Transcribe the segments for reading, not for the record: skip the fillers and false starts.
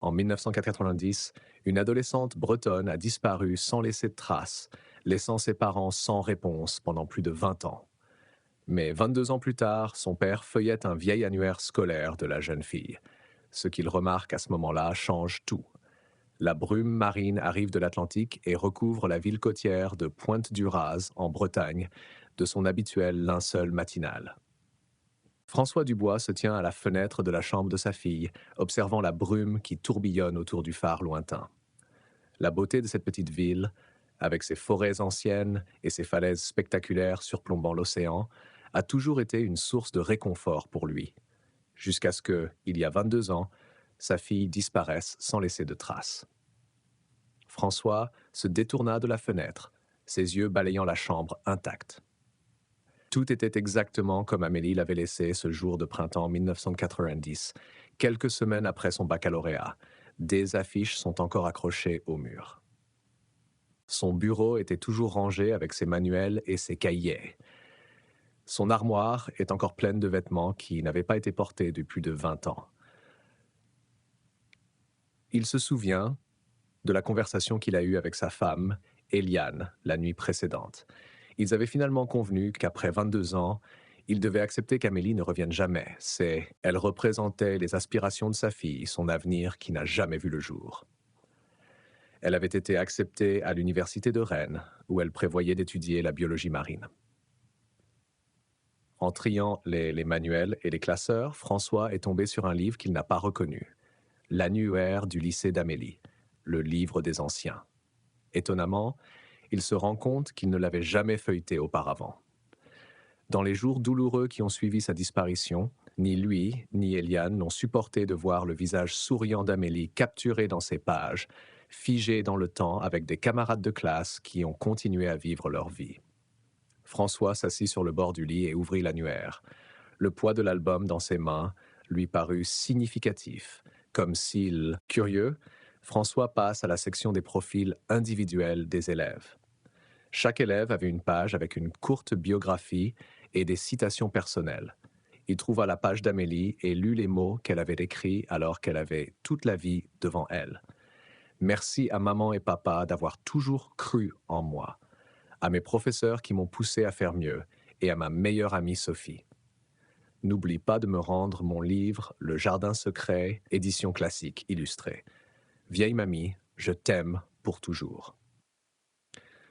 En 1990, une adolescente bretonne a disparu sans laisser de traces, laissant ses parents sans réponse pendant plus de 20 ans. Mais 22 ans plus tard, son père feuillette un vieil annuaire scolaire de la jeune fille. Ce qu'il remarque à ce moment-là change tout. La brume marine arrive de l'Atlantique et recouvre la ville côtière de Pointe-du-Raz, en Bretagne, de son habituel linceul matinal. François Dubois se tient à la fenêtre de la chambre de sa fille, observant la brume qui tourbillonne autour du phare lointain. La beauté de cette petite ville, avec ses forêts anciennes et ses falaises spectaculaires surplombant l'océan, a toujours été une source de réconfort pour lui, jusqu'à ce que, il y a 22 ans, sa fille disparaisse sans laisser de traces. François se détourna de la fenêtre, ses yeux balayant la chambre intacte. Tout était exactement comme Amélie l'avait laissé ce jour de printemps 1990, quelques semaines après son baccalauréat. Des affiches sont encore accrochées au mur. Son bureau était toujours rangé avec ses manuels et ses cahiers. Son armoire est encore pleine de vêtements qui n'avaient pas été portés depuis plus de 20 ans. Il se souvient de la conversation qu'il a eue avec sa femme, Eliane, la nuit précédente. Ils avaient finalement convenu qu'après 22 ans, il devait accepter qu'Amélie ne revienne jamais. Elle représentait les aspirations de sa fille, son avenir qui n'a jamais vu le jour. Elle avait été acceptée à l'université de Rennes, où elle prévoyait d'étudier la biologie marine. En triant les manuels et les classeurs, François est tombé sur un livre qu'il n'a pas reconnu. L'annuaire du lycée d'Amélie, le livre des anciens. Étonnamment, il se rend compte qu'il ne l'avait jamais feuilleté auparavant. Dans les jours douloureux qui ont suivi sa disparition, ni lui ni Eliane n'ont supporté de voir le visage souriant d'Amélie capturé dans ces pages, figé dans le temps avec des camarades de classe qui ont continué à vivre leur vie. François s'assit sur le bord du lit et ouvrit l'annuaire. Le poids de l'album dans ses mains lui parut significatif, comme s'il, curieux, François passe à la section des profils individuels des élèves. Chaque élève avait une page avec une courte biographie et des citations personnelles. Il trouva la page d'Amélie et lut les mots qu'elle avait écrits alors qu'elle avait toute la vie devant elle. Merci à maman et papa d'avoir toujours cru en moi, à mes professeurs qui m'ont poussé à faire mieux et à ma meilleure amie Sophie. N'oublie pas de me rendre mon livre Le Jardin secret, édition classique illustrée. Vieille mamie, je t'aime pour toujours.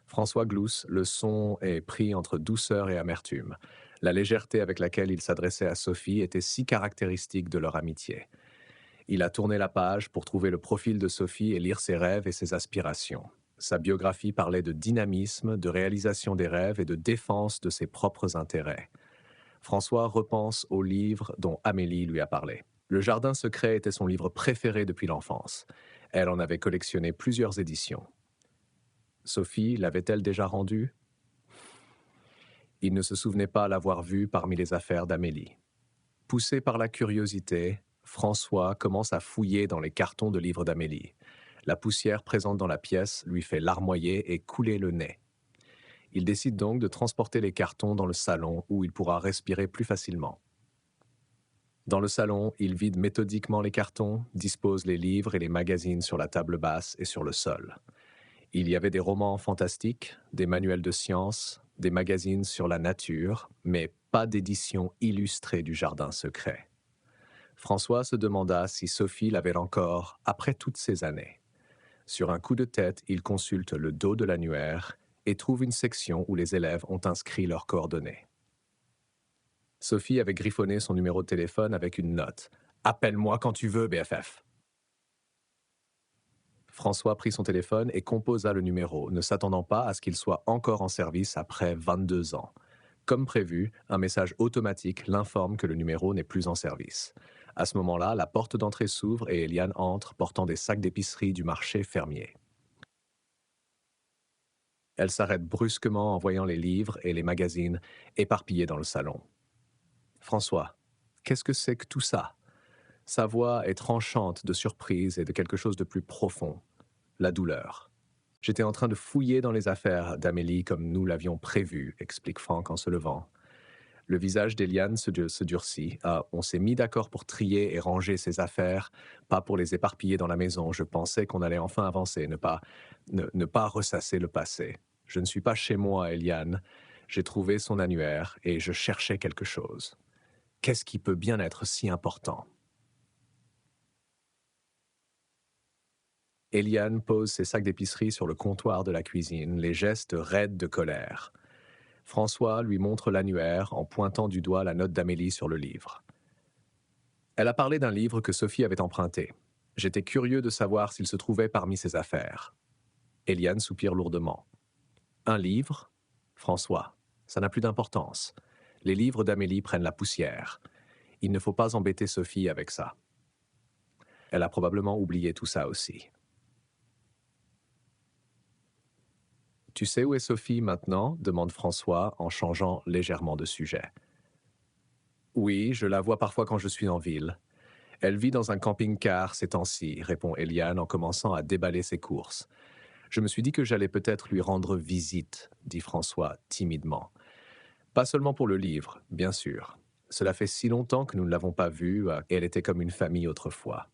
François glousse, le son est pris entre douceur et amertume. La légèreté avec laquelle il s'adressait à Sophie était si caractéristique de leur amitié. Il a tourné la page pour trouver le profil de Sophie et lire ses rêves et ses aspirations. Sa biographie parlait de dynamisme, de réalisation des rêves et de défense de ses propres intérêts. François repense au livre dont Amélie lui a parlé. Le Jardin secret était son livre préféré depuis l'enfance. Elle en avait collectionné plusieurs éditions. Sophie l'avait-elle déjà rendu? Il ne se souvenait pas l'avoir vue parmi les affaires d'Amélie. Poussé par la curiosité, François commence à fouiller dans les cartons de livres d'Amélie. La poussière présente dans la pièce lui fait larmoyer et couler le nez. Il décide donc de transporter les cartons dans le salon où il pourra respirer plus facilement. Dans le salon, il vide méthodiquement les cartons, dispose les livres et les magazines sur la table basse et sur le sol. Il y avait des romans fantastiques, des manuels de sciences, des magazines sur la nature, mais pas d'édition illustrée du Jardin secret. François se demanda si Sophie l'avait encore après toutes ces années. Sur un coup de tête, il consulte le dos de l'annuaire et trouve une section où les élèves ont inscrit leurs coordonnées. Sophie avait griffonné son numéro de téléphone avec une note. « Appelle-moi quand tu veux, BFF ». François prit son téléphone et composa le numéro, ne s'attendant pas à ce qu'il soit encore en service après 22 ans. Comme prévu, un message automatique l'informe que le numéro n'est plus en service. À ce moment-là, la porte d'entrée s'ouvre et Eliane entre portant des sacs d'épicerie du marché fermier. Elle s'arrête brusquement en voyant les livres et les magazines éparpillés dans le salon. « François, qu'est-ce que c'est que tout ça ?» Sa voix est tranchante de surprise et de quelque chose de plus profond. La douleur. « J'étais en train de fouiller dans les affaires d'Amélie comme nous l'avions prévu, explique Franck en se levant. Le visage d'Eliane se durcit. Ah, on s'est mis d'accord pour trier et ranger ses affaires, pas pour les éparpiller dans la maison. Je pensais qu'on allait enfin avancer, ne pas ressasser le passé. Je ne suis pas chez moi, Eliane. J'ai trouvé son annuaire et je cherchais quelque chose. Qu'est-ce qui peut bien être si important? Eliane pose ses sacs d'épicerie sur le comptoir de la cuisine, les gestes raides de colère. François lui montre l'annuaire en pointant du doigt la note d'Amélie sur le livre. Elle a parlé d'un livre que Sophie avait emprunté. J'étais curieux de savoir s'il se trouvait parmi ses affaires. Eliane soupire lourdement. Un livre? François, ça n'a plus d'importance. Les livres d'Amélie prennent la poussière. Il ne faut pas embêter Sophie avec ça. Elle a probablement oublié tout ça aussi. Tu sais où est Sophie maintenant? Demande François en changeant légèrement de sujet. Oui, je la vois parfois quand je suis en ville. Elle vit dans un camping-car ces temps-ci, répond Eliane en commençant à déballer ses courses. Je me suis dit que j'allais peut-être lui rendre visite, dit François timidement. Pas seulement pour le livre, bien sûr. Cela fait si longtemps que nous ne l'avons pas vue et elle était comme une famille autrefois.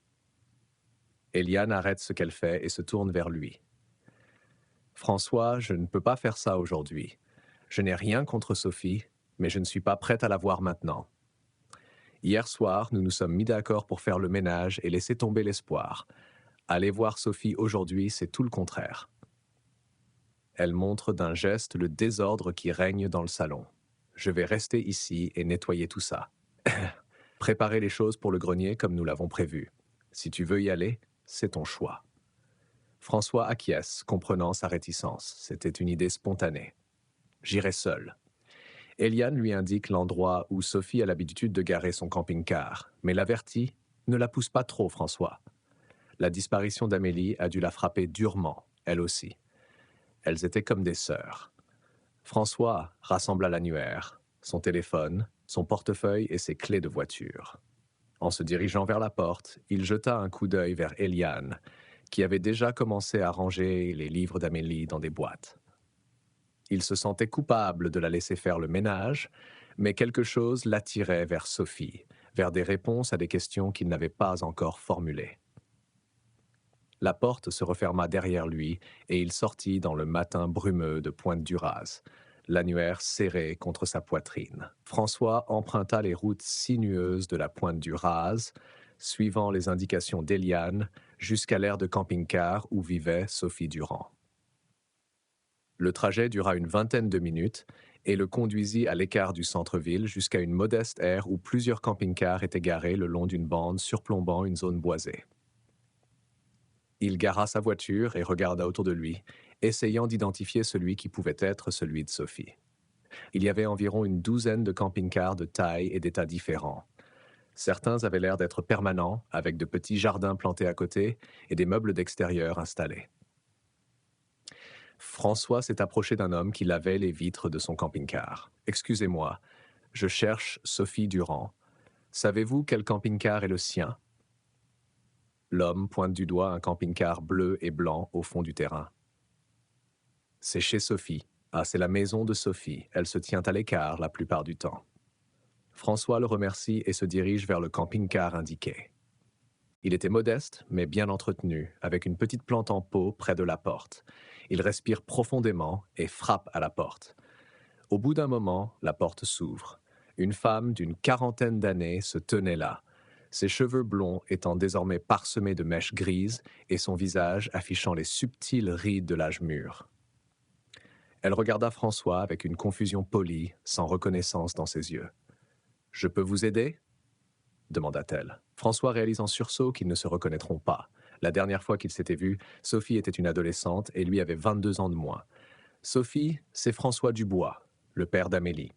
Eliane arrête ce qu'elle fait et se tourne vers lui. François, je ne peux pas faire ça aujourd'hui. Je n'ai rien contre Sophie, mais je ne suis pas prête à la voir maintenant. Hier soir, nous nous sommes mis d'accord pour faire le ménage et laisser tomber l'espoir. Aller voir Sophie aujourd'hui, c'est tout le contraire. Elle montre d'un geste le désordre qui règne dans le salon. Je vais rester ici et nettoyer tout ça. Préparer les choses pour le grenier comme nous l'avons prévu. Si tu veux y aller, c'est ton choix. François acquiesce, comprenant sa réticence. C'était une idée spontanée. J'irai seul. Eliane lui indique l'endroit où Sophie a l'habitude de garer son camping-car, mais l'avertit, ne la pousse pas trop, François. La disparition d'Amélie a dû la frapper durement, elle aussi. Elles étaient comme des sœurs. François rassembla l'annuaire, son téléphone, son portefeuille et ses clés de voiture. En se dirigeant vers la porte, il jeta un coup d'œil vers Eliane, qui avait déjà commencé à ranger les livres d'Amélie dans des boîtes. Il se sentait coupable de la laisser faire le ménage, mais quelque chose l'attirait vers Sophie, vers des réponses à des questions qu'il n'avait pas encore formulées. La porte se referma derrière lui et il sortit dans le matin brumeux de Pointe-du-Raz, l'annuaire serré contre sa poitrine. François emprunta les routes sinueuses de la Pointe-du-Raz, suivant les indications d'Eliane, jusqu'à l'aire de camping-car où vivait Sophie Durand. Le trajet dura une vingtaine de minutes et le conduisit à l'écart du centre-ville jusqu'à une modeste aire où plusieurs camping-cars étaient garés le long d'une bande surplombant une zone boisée. Il gara sa voiture et regarda autour de lui, essayant d'identifier celui qui pouvait être celui de Sophie. Il y avait environ une douzaine de camping-cars de taille et d'état différents. Certains avaient l'air d'être permanents, avec de petits jardins plantés à côté et des meubles d'extérieur installés. François s'est approché d'un homme qui lavait les vitres de son camping-car. « Excusez-moi, je cherche Sophie Durand. Savez-vous quel camping-car est le sien ?» L'homme pointe du doigt un camping-car bleu et blanc au fond du terrain. « C'est chez Sophie. Ah, c'est la maison de Sophie. Elle se tient à l'écart la plupart du temps. » François le remercie et se dirige vers le camping-car indiqué. Il était modeste, mais bien entretenu, avec une petite plante en pot près de la porte. Il respire profondément et frappe à la porte. Au bout d'un moment, la porte s'ouvre. Une femme d'une quarantaine d'années se tenait là, ses cheveux blonds étant désormais parsemés de mèches grises et son visage affichant les subtiles rides de l'âge mûr. Elle regarda François avec une confusion polie, sans reconnaissance dans ses yeux. « Je peux vous aider ?» demanda-t-elle. François réalise en sursaut qu'ils ne se reconnaîtront pas. La dernière fois qu'ils s'étaient vus, Sophie était une adolescente et lui avait 22 ans de moins. Sophie, c'est François Dubois, le père d'Amélie.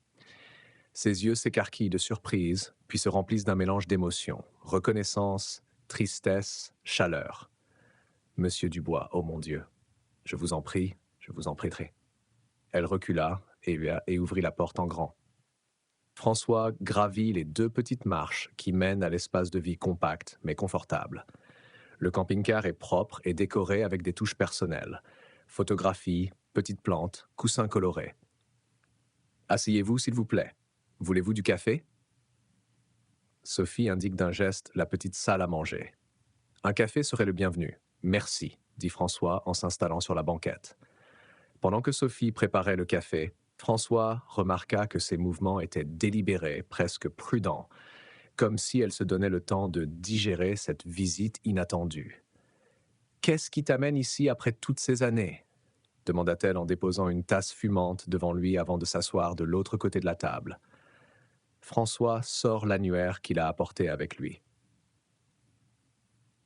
Ses yeux s'écarquillent de surprise, puis se remplissent d'un mélange d'émotions. Reconnaissance, tristesse, chaleur. « Monsieur Dubois, oh mon Dieu, je vous en prie, je vous en prierai. » Elle recula et ouvrit la porte en grand. François gravit les 2 petites marches qui mènent à l'espace de vie compact, mais confortable. Le camping-car est propre et décoré avec des touches personnelles. Photographies, petites plantes, coussins colorés. « Asseyez-vous, s'il vous plaît. » Voulez-vous du café? Sophie indique d'un geste la petite salle à manger. Un café serait le bienvenu. Merci, dit François en s'installant sur la banquette. Pendant que Sophie préparait le café, François remarqua que ses mouvements étaient délibérés, presque prudents, comme si elle se donnait le temps de digérer cette visite inattendue. Qu'est-ce qui t'amène ici après toutes ces années? Demanda-t-elle en déposant une tasse fumante devant lui avant de s'asseoir de l'autre côté de la table. François sort l'annuaire qu'il a apporté avec lui.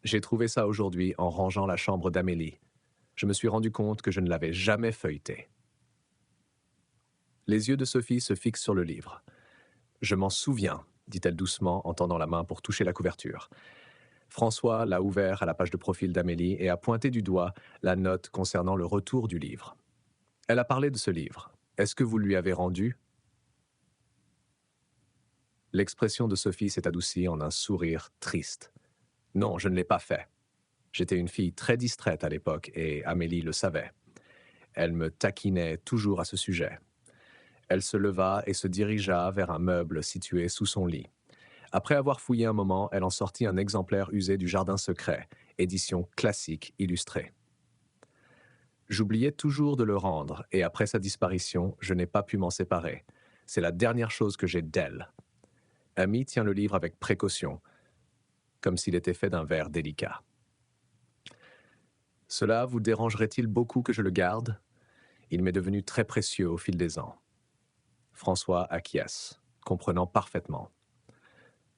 J'ai trouvé ça aujourd'hui en rangeant la chambre d'Amélie. Je me suis rendu compte que je ne l'avais jamais feuilleté. Les yeux de Sophie se fixent sur le livre. Je m'en souviens, dit-elle doucement en tendant la main pour toucher la couverture. François l'a ouvert à la page de profil d'Amélie et a pointé du doigt la note concernant le retour du livre. Elle a parlé de ce livre. Est-ce que vous lui avez rendu? L'expression de Sophie s'est adoucie en un sourire triste. Non, je ne l'ai pas fait. J'étais une fille très distraite à l'époque et Amélie le savait. Elle me taquinait toujours à ce sujet. Elle se leva et se dirigea vers un meuble situé sous son lit. Après avoir fouillé un moment, elle en sortit un exemplaire usé du Jardin secret, édition classique illustrée. J'oubliais toujours de le rendre, et après sa disparition, je n'ai pas pu m'en séparer. C'est la dernière chose que j'ai d'elle. Amy tient le livre avec précaution, comme s'il était fait d'un verre délicat. Cela vous dérangerait-il beaucoup que je le garde? Il m'est devenu très précieux au fil des ans. François acquiesce, comprenant parfaitement.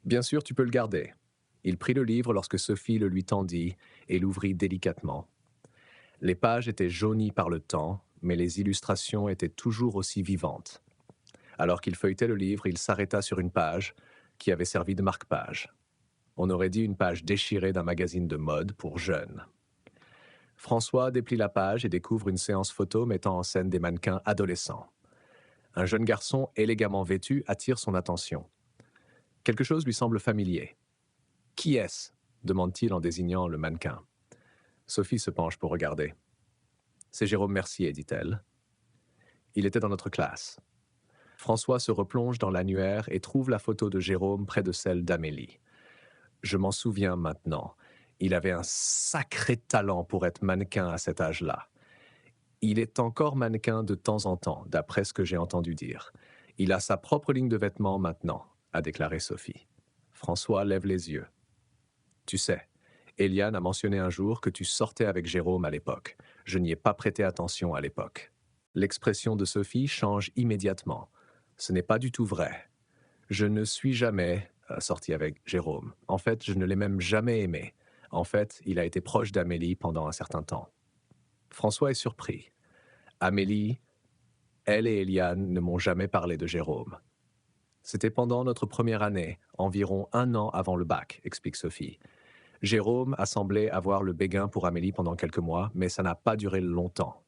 Bien sûr, tu peux le garder. Il prit le livre lorsque Sophie le lui tendit et l'ouvrit délicatement. Les pages étaient jaunies par le temps, mais les illustrations étaient toujours aussi vivantes. Alors qu'il feuilletait le livre, il s'arrêta sur une page qui avait servi de marque-page. On aurait dit une page déchirée d'un magazine de mode pour jeunes. François déplie la page et découvre une séance photo mettant en scène des mannequins adolescents. Un jeune garçon élégamment vêtu attire son attention. Quelque chose lui semble familier. « Qui est-ce » demande-t-il en désignant le mannequin. Sophie se penche pour regarder. « C'est Jérôme Mercier, dit-elle. Il était dans notre classe. » François se replonge dans l'annuaire et trouve la photo de Jérôme près de celle d'Amélie. Je m'en souviens maintenant. Il avait un sacré talent pour être mannequin à cet âge-là. Il est encore mannequin de temps en temps, d'après ce que j'ai entendu dire. Il a sa propre ligne de vêtements maintenant, a déclaré Sophie. François lève les yeux. Tu sais, Eliane a mentionné un jour que tu sortais avec Jérôme à l'époque. Je n'y ai pas prêté attention à l'époque. L'expression de Sophie change immédiatement. Ce n'est pas du tout vrai. Je ne suis jamais sorti avec Jérôme. En fait, je ne l'ai même jamais aimé. En fait, il a été proche d'Amélie pendant un certain temps. François est surpris. Amélie, elle et Eliane ne m'ont jamais parlé de Jérôme. C'était pendant notre première année, environ 1 an avant le bac, explique Sophie. Jérôme a semblé avoir le béguin pour Amélie pendant quelques mois, mais ça n'a pas duré longtemps.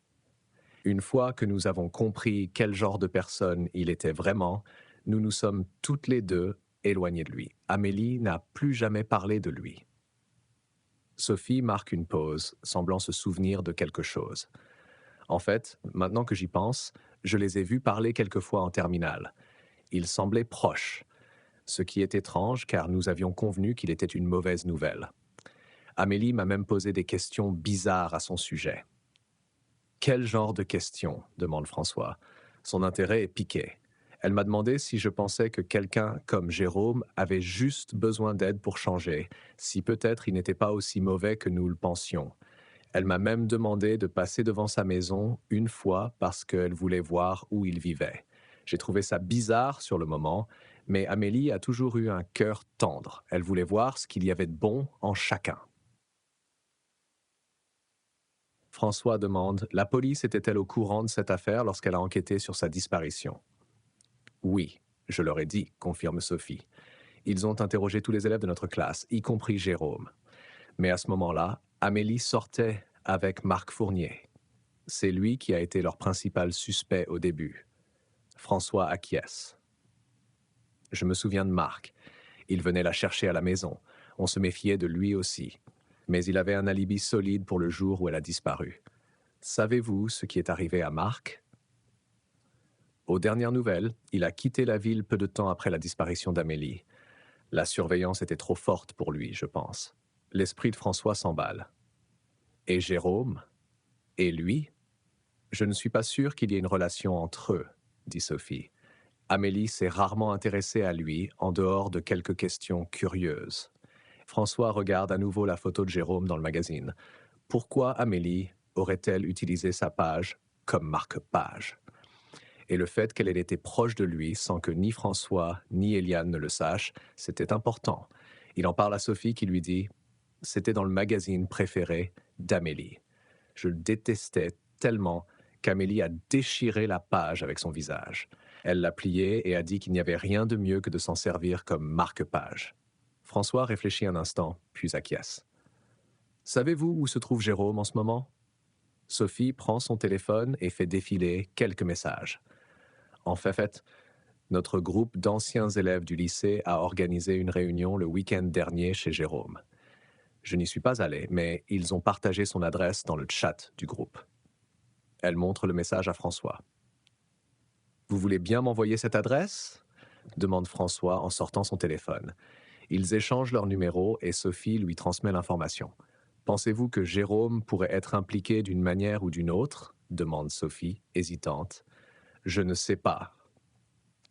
Une fois que nous avons compris quel genre de personne il était vraiment, nous nous sommes toutes les deux éloignées de lui. Amélie n'a plus jamais parlé de lui. Sophie marque une pause, semblant se souvenir de quelque chose. En fait, maintenant que j'y pense, je les ai vus parler quelquefois en terminale. Ils semblaient proches, ce qui est étrange car nous avions convenu qu'il était une mauvaise nouvelle. Amélie m'a même posé des questions bizarres à son sujet. « Quel genre de questions ?» demande François. Son intérêt est piqué. Elle m'a demandé si je pensais que quelqu'un comme Jérôme avait juste besoin d'aide pour changer, si peut-être il n'était pas aussi mauvais que nous le pensions. Elle m'a même demandé de passer devant sa maison une fois parce qu'elle voulait voir où il vivait. J'ai trouvé ça bizarre sur le moment, mais Amélie a toujours eu un cœur tendre. Elle voulait voir ce qu'il y avait de bon en chacun. François demande « La police était-elle au courant de cette affaire lorsqu'elle a enquêté sur sa disparition ?» Oui, je leur ai dit, confirme Sophie. Ils ont interrogé tous les élèves de notre classe, y compris Jérôme. Mais à ce moment-là, Amélie sortait avec Marc Fournier. C'est lui qui a été leur principal suspect au début. François acquiesce. Je me souviens de Marc. Il venait la chercher à la maison. On se méfiait de lui aussi. Mais il avait un alibi solide pour le jour où elle a disparu. Savez-vous ce qui est arrivé à Marc? Aux dernières nouvelles, il a quitté la ville peu de temps après la disparition d'Amélie. La surveillance était trop forte pour lui, je pense. L'esprit de François s'emballe. Et Jérôme? Et lui? Je ne suis pas sûr qu'il y ait une relation entre eux, dit Sophie. Amélie s'est rarement intéressée à lui, en dehors de quelques questions curieuses. François regarde à nouveau la photo de Jérôme dans le magazine. Pourquoi Amélie aurait-elle utilisé sa page comme marque-page? Et le fait qu'elle ait été proche de lui sans que ni François ni Eliane ne le sachent, c'était important. Il en parle à Sophie qui lui dit « C'était dans le magazine préféré d'Amélie. Je le détestais tellement qu'Amélie a déchiré la page avec son visage. Elle l'a plié et a dit qu'il n'y avait rien de mieux que de s'en servir comme marque-page. » François réfléchit un instant, puis acquiesce. « Savez-vous où se trouve Jérôme en ce moment ?» Sophie prend son téléphone et fait défiler quelques messages. En fait, notre groupe d'anciens élèves du lycée a organisé une réunion le week-end dernier chez Jérôme. Je n'y suis pas allé, mais ils ont partagé son adresse dans le chat du groupe. Elle montre le message à François. « Vous voulez bien m'envoyer cette adresse ?» demande François en sortant son téléphone. Ils échangent leur numéro et Sophie lui transmet l'information. « Pensez-vous que Jérôme pourrait être impliqué d'une manière ou d'une autre ?» demande Sophie, hésitante. « Je ne sais pas, »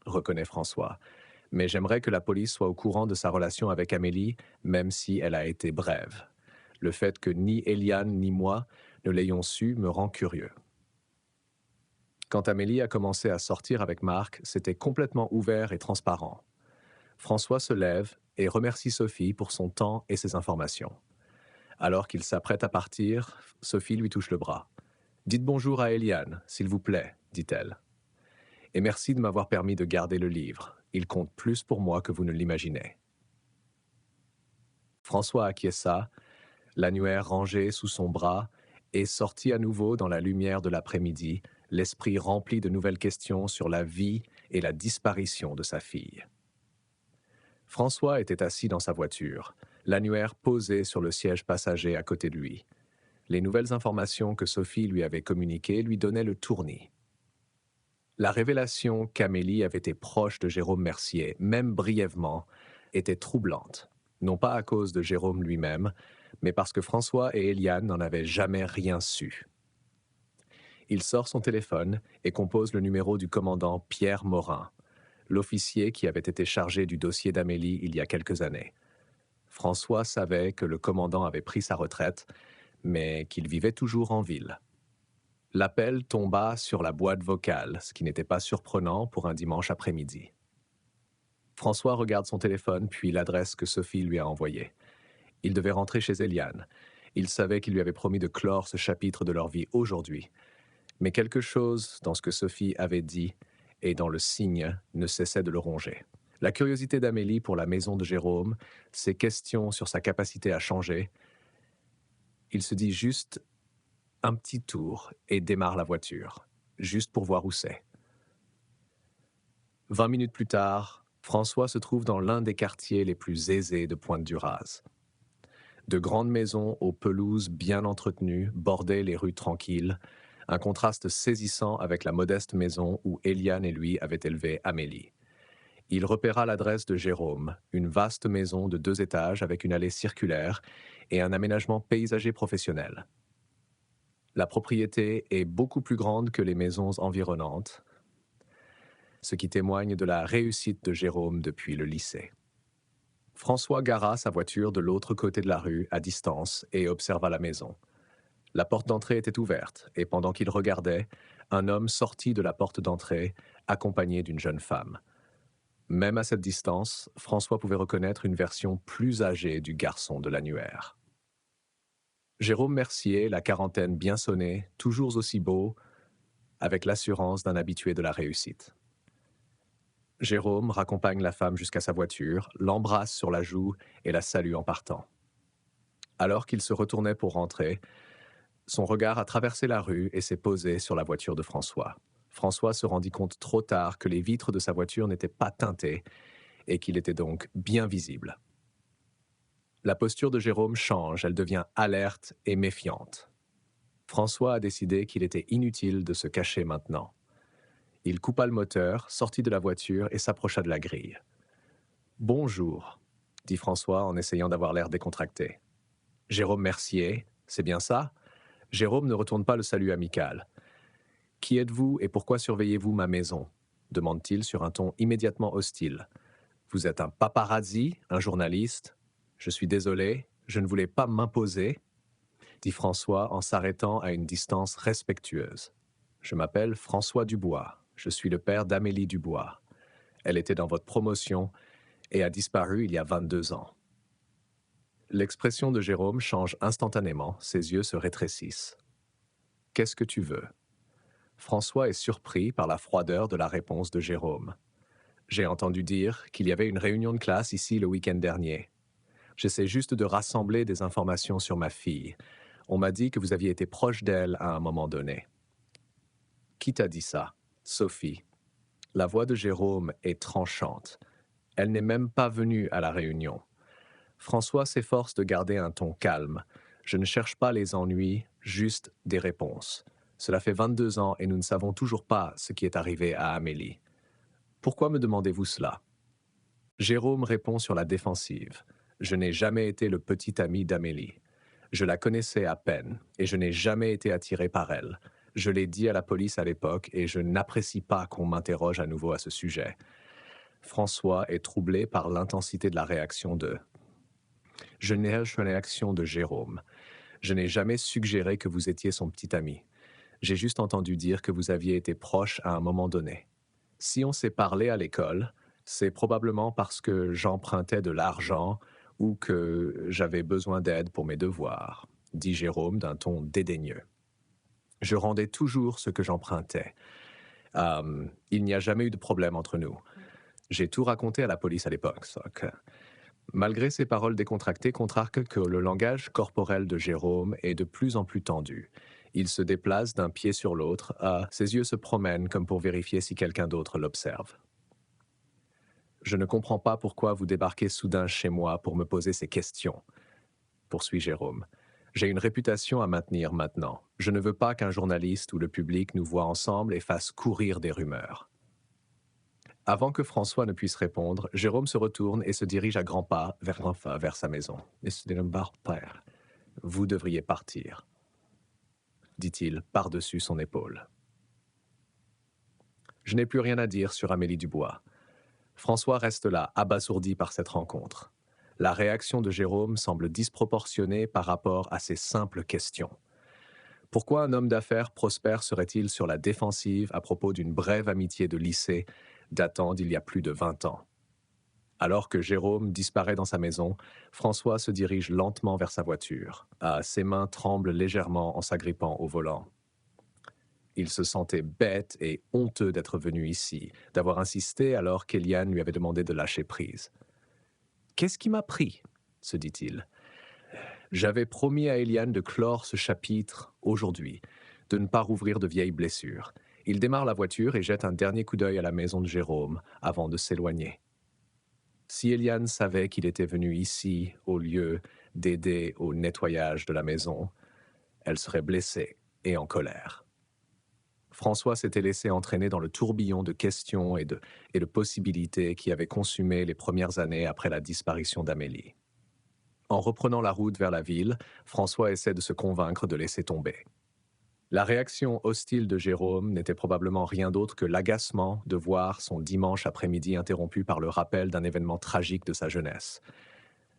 reconnaît François, « mais j'aimerais que la police soit au courant de sa relation avec Amélie, même si elle a été brève. Le fait que ni Eliane ni moi ne l'ayons su me rend curieux. » Quand Amélie a commencé à sortir avec Marc, c'était complètement ouvert et transparent. François se lève et remercie Sophie pour son temps et ses informations. Alors qu'il s'apprête à partir, Sophie lui touche le bras. « Dites bonjour à Eliane, s'il vous plaît, dit-elle. Et merci de m'avoir permis de garder le livre. Il compte plus pour moi que vous ne l'imaginez. » François acquiesça, l'annuaire rangé sous son bras, et sortit à nouveau dans la lumière de l'après-midi, l'esprit rempli de nouvelles questions sur la vie et la disparition de sa fille. François était assis dans sa voiture, l'annuaire posé sur le siège passager à côté de lui. Les nouvelles informations que Sophie lui avait communiquées lui donnaient le tournis. La révélation qu'Amélie avait été proche de Jérôme Mercier, même brièvement, était troublante, non pas à cause de Jérôme lui-même, mais parce que François et Eliane n'en avaient jamais rien su. Il sort son téléphone et compose le numéro du commandant Pierre Morin, l'officier qui avait été chargé du dossier d'Amélie il y a quelques années. François savait que le commandant avait pris sa retraite, mais qu'il vivait toujours en ville. L'appel tomba sur la boîte vocale, ce qui n'était pas surprenant pour un dimanche après-midi. François regarde son téléphone, puis l'adresse que Sophie lui a envoyée. Il devait rentrer chez Eliane. Il savait qu'il lui avait promis de clore ce chapitre de leur vie aujourd'hui. Mais quelque chose dans ce que Sophie avait dit et dans le signe ne cessait de le ronger. La curiosité d'Amélie pour la maison de Jérôme, ses questions sur sa capacité à changer. Il se dit juste un petit tour et démarre la voiture, juste pour voir où c'est. 20 minutes plus tard, François se trouve dans l'un des quartiers les plus aisés de Pointe-du-Raz. De grandes maisons aux pelouses bien entretenues bordaient les rues tranquilles, un contraste saisissant avec la modeste maison où Eliane et lui avaient élevé Amélie. Il repéra l'adresse de Jérôme, une vaste maison de 2 étages avec une allée circulaire et un aménagement paysager professionnel. La propriété est beaucoup plus grande que les maisons environnantes, ce qui témoigne de la réussite de Jérôme depuis le lycée. François gara sa voiture de l'autre côté de la rue, à distance, et observa la maison. La porte d'entrée était ouverte, et pendant qu'il regardait, un homme sortit de la porte d'entrée, accompagné d'une jeune femme. Même à cette distance, François pouvait reconnaître une version plus âgée du garçon de l'annuaire. Jérôme Mercier, la quarantaine bien sonnée, toujours aussi beau, avec l'assurance d'un habitué de la réussite. Jérôme raccompagne la femme jusqu'à sa voiture, l'embrasse sur la joue et la salue en partant. Alors qu'il se retournait pour rentrer, son regard a traversé la rue et s'est posé sur la voiture de François. François se rendit compte trop tard que les vitres de sa voiture n'étaient pas teintées et qu'il était donc bien visible. La posture de Jérôme change, elle devient alerte et méfiante. François a décidé qu'il était inutile de se cacher maintenant. Il coupa le moteur, sortit de la voiture et s'approcha de la grille. « Bonjour », dit François en essayant d'avoir l'air décontracté. « Jérôme Mercier, c'est bien ça ?» Jérôme ne retourne pas le salut amical. « Qui êtes-vous et pourquoi surveillez-vous ma maison ?» demande-t-il sur un ton immédiatement hostile. « Vous êtes un paparazzi, un journaliste ? Je suis désolé, je ne voulais pas m'imposer, » dit François en s'arrêtant à une distance respectueuse. « Je m'appelle François Dubois, je suis le père d'Amélie Dubois. Elle était dans votre promotion et a disparu il y a 22 ans. » L'expression de Jérôme change instantanément, ses yeux se rétrécissent. « Qu'est-ce que tu veux ?» François est surpris par la froideur de la réponse de Jérôme. « J'ai entendu dire qu'il y avait une réunion de classe ici le week-end dernier. J'essaie juste de rassembler des informations sur ma fille. On m'a dit que vous aviez été proche d'elle à un moment donné. » « Qui t'a dit ça ?»« Sophie. » La voix de Jérôme est tranchante. Elle n'est même pas venue à la réunion. François s'efforce de garder un ton calme. « Je ne cherche pas les ennuis, juste des réponses. Cela fait 22 ans et nous ne savons toujours pas ce qui est arrivé à Amélie. Pourquoi me demandez-vous cela ?» Jérôme répond sur la défensive. « Je n'ai jamais été le petit ami d'Amélie. Je la connaissais à peine et je n'ai jamais été attiré par elle. Je l'ai dit à la police à l'époque et je n'apprécie pas qu'on m'interroge à nouveau à ce sujet. » François est troublé par l'intensité de la réaction de Jérôme. « Je n'ai jamais suggéré que vous étiez son petit ami. J'ai juste entendu dire que vous aviez été proche à un moment donné. Si on s'est parlé à l'école, c'est probablement parce que j'empruntais de l'argent ou que j'avais besoin d'aide pour mes devoirs, » dit Jérôme d'un ton dédaigneux. « Je rendais toujours ce que j'empruntais. Il n'y a jamais eu de problème entre nous. J'ai tout raconté à la police à l'époque. » Malgré ces paroles décontractées, contrarque que le langage corporel de Jérôme est de plus en plus tendu. Il se déplace d'un pied sur l'autre, ses yeux se promènent comme pour vérifier si quelqu'un d'autre l'observe. « Je ne comprends pas pourquoi vous débarquez soudain chez moi pour me poser ces questions, » poursuit Jérôme. « J'ai une réputation à maintenir maintenant. Je ne veux pas qu'un journaliste ou le public nous voit ensemble et fasse courir des rumeurs. » Avant que François ne puisse répondre, Jérôme se retourne et se dirige à grands pas vers sa maison. « Vous devriez partir, » dit-il par-dessus son épaule. Je n'ai plus rien à dire sur Amélie Dubois. François reste là, abasourdi par cette rencontre. La réaction de Jérôme semble disproportionnée par rapport à ses simples questions. Pourquoi un homme d'affaires prospère serait-il sur la défensive à propos d'une brève amitié de lycée datant d'il y a plus de 20 ans? Alors que Jérôme disparaît dans sa maison, François se dirige lentement vers sa voiture. Ses mains tremblent légèrement en s'agrippant au volant. Il se sentait bête et honteux d'être venu ici, d'avoir insisté alors qu'Eliane lui avait demandé de lâcher prise. « Qu'est-ce qui m'a pris ?» se dit-il. « J'avais promis à Eliane de clore ce chapitre aujourd'hui, de ne pas rouvrir de vieilles blessures. » Il démarre la voiture et jette un dernier coup d'œil à la maison de Jérôme avant de s'éloigner. Si Eliane savait qu'il était venu ici au lieu d'aider au nettoyage de la maison, elle serait blessée et en colère. François s'était laissé entraîner dans le tourbillon de questions et de possibilités qui avaient consumé les premières années après la disparition d'Amélie. En reprenant la route vers la ville, François essaie de se convaincre de laisser tomber. La réaction hostile de Jérôme n'était probablement rien d'autre que l'agacement de voir son dimanche après-midi interrompu par le rappel d'un événement tragique de sa jeunesse.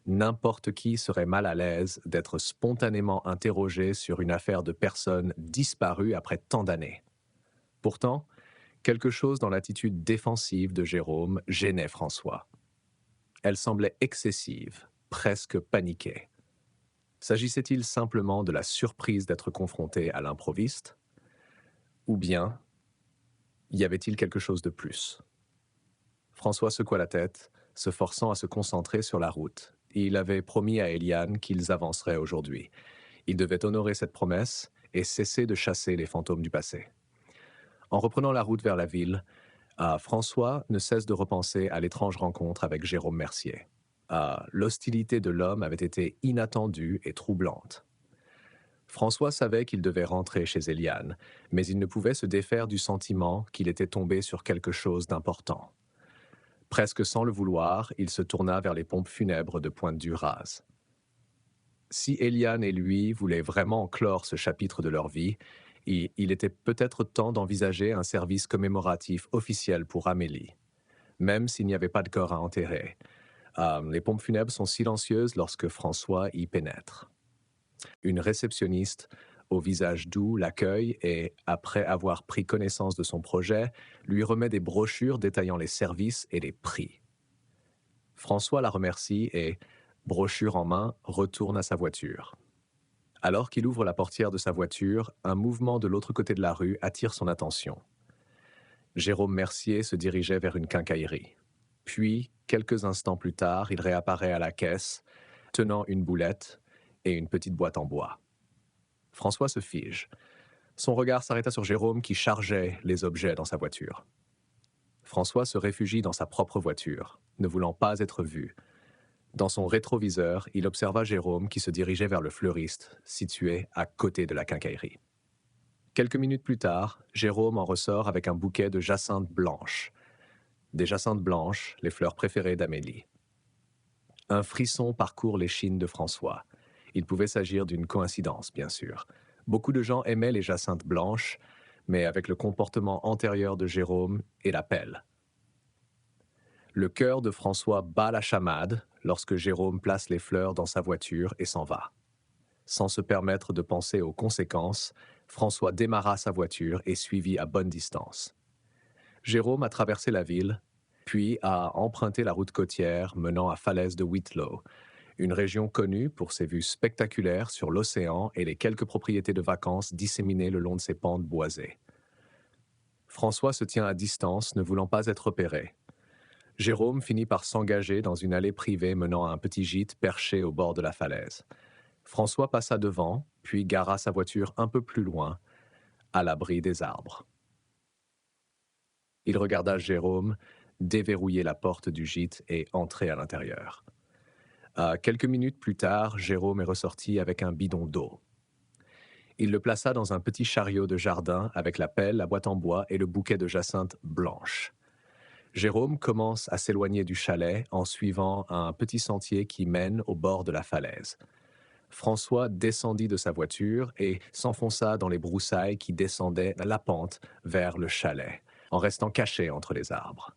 N'importe qui serait mal à l'aise d'être spontanément interrogé sur une affaire de personne disparue après tant d'années. Pourtant, quelque chose dans l'attitude défensive de Jérôme gênait François. Elle semblait excessive, presque paniquée. S'agissait-il simplement de la surprise d'être confronté à l'improviste? Ou bien, y avait-il quelque chose de plus? François secoua la tête, se forçant à se concentrer sur la route. Il avait promis à Eliane qu'ils avanceraient aujourd'hui. Il devait honorer cette promesse et cesser de chasser les fantômes du passé. En reprenant la route vers la ville, François ne cesse de repenser à l'étrange rencontre avec Jérôme Mercier. L'hostilité de l'homme avait été inattendue et troublante. François savait qu'il devait rentrer chez Éliane, mais il ne pouvait se défaire du sentiment qu'il était tombé sur quelque chose d'important. Presque sans le vouloir, il se tourna vers les pompes funèbres de Pointe-du-Raz. Si Éliane et lui voulaient vraiment clore ce chapitre de leur vie, il était peut-être temps d'envisager un service commémoratif officiel pour Amélie, même s'il n'y avait pas de corps à enterrer. Les pompes funèbres sont silencieuses lorsque François y pénètre. Une réceptionniste au visage doux l'accueille et, après avoir pris connaissance de son projet, lui remet des brochures détaillant les services et les prix. François la remercie et, brochure en main, retourne à sa voiture. Alors qu'il ouvre la portière de sa voiture, un mouvement de l'autre côté de la rue attire son attention. Jérôme Mercier se dirigeait vers une quincaillerie. Puis, quelques instants plus tard, il réapparaît à la caisse, tenant une boulette et une petite boîte en bois. François se fige. Son regard s'arrêta sur Jérôme qui chargeait les objets dans sa voiture. François se réfugie dans sa propre voiture, ne voulant pas être vu. Dans son rétroviseur, il observa Jérôme qui se dirigeait vers le fleuriste, situé à côté de la quincaillerie. Quelques minutes plus tard, Jérôme en ressort avec un bouquet de jacinthes blanches. Des jacinthes blanches, les fleurs préférées d'Amélie. Un frisson parcourt l'échine de François. Il pouvait s'agir d'une coïncidence, bien sûr. Beaucoup de gens aimaient les jacinthes blanches, mais avec le comportement antérieur de Jérôme et la pelle. Le cœur de François bat la chamade lorsque Jérôme place les fleurs dans sa voiture et s'en va. Sans se permettre de penser aux conséquences, François démarra sa voiture et suivit à bonne distance. Jérôme a traversé la ville, puis a emprunté la route côtière menant à Falaise de Whitlow, une région connue pour ses vues spectaculaires sur l'océan et les quelques propriétés de vacances disséminées le long de ses pentes boisées. François se tient à distance, ne voulant pas être repéré. Jérôme finit par s'engager dans une allée privée menant à un petit gîte perché au bord de la falaise. François passa devant, puis gara sa voiture un peu plus loin, à l'abri des arbres. Il regarda Jérôme déverrouiller la porte du gîte et entrer à l'intérieur. Quelques minutes plus tard, Jérôme est ressorti avec un bidon d'eau. Il le plaça dans un petit chariot de jardin avec la pelle, la boîte en bois et le bouquet de jacinthes blanches. Jérôme commence à s'éloigner du chalet en suivant un petit sentier qui mène au bord de la falaise. François descendit de sa voiture et s'enfonça dans les broussailles qui descendaient la pente vers le chalet, en restant caché entre les arbres.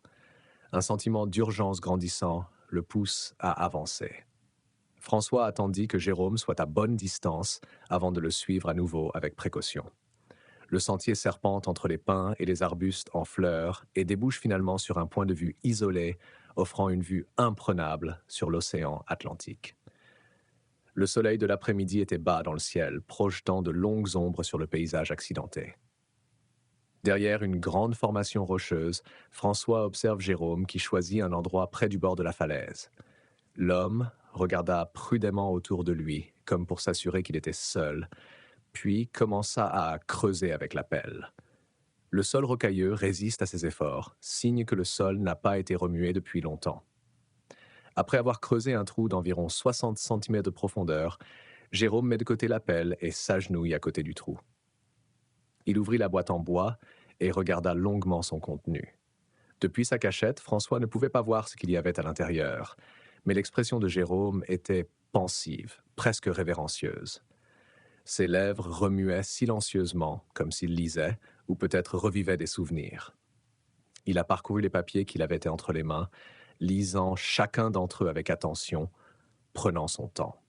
Un sentiment d'urgence grandissant le pousse à avancer. François attendit que Jérôme soit à bonne distance avant de le suivre à nouveau avec précaution. Le sentier serpente entre les pins et les arbustes en fleurs et débouche finalement sur un point de vue isolé, offrant une vue imprenable sur l'océan Atlantique. Le soleil de l'après-midi était bas dans le ciel, projetant de longues ombres sur le paysage accidenté. Derrière une grande formation rocheuse, François observe Jérôme qui choisit un endroit près du bord de la falaise. L'homme regarda prudemment autour de lui, comme pour s'assurer qu'il était seul, puis commença à creuser avec la pelle. Le sol rocailleux résiste à ses efforts, signe que le sol n'a pas été remué depuis longtemps. Après avoir creusé un trou d'environ 60 cm de profondeur, Jérôme met de côté la pelle et s'agenouille à côté du trou. Il ouvrit la boîte en bois et regarda longuement son contenu. Depuis sa cachette, François ne pouvait pas voir ce qu'il y avait à l'intérieur, mais l'expression de Jérôme était pensive, presque révérencieuse. Ses lèvres remuaient silencieusement, comme s'il lisait, ou peut-être revivait des souvenirs. Il a parcouru les papiers qu'il avait entre les mains, lisant chacun d'entre eux avec attention, prenant son temps.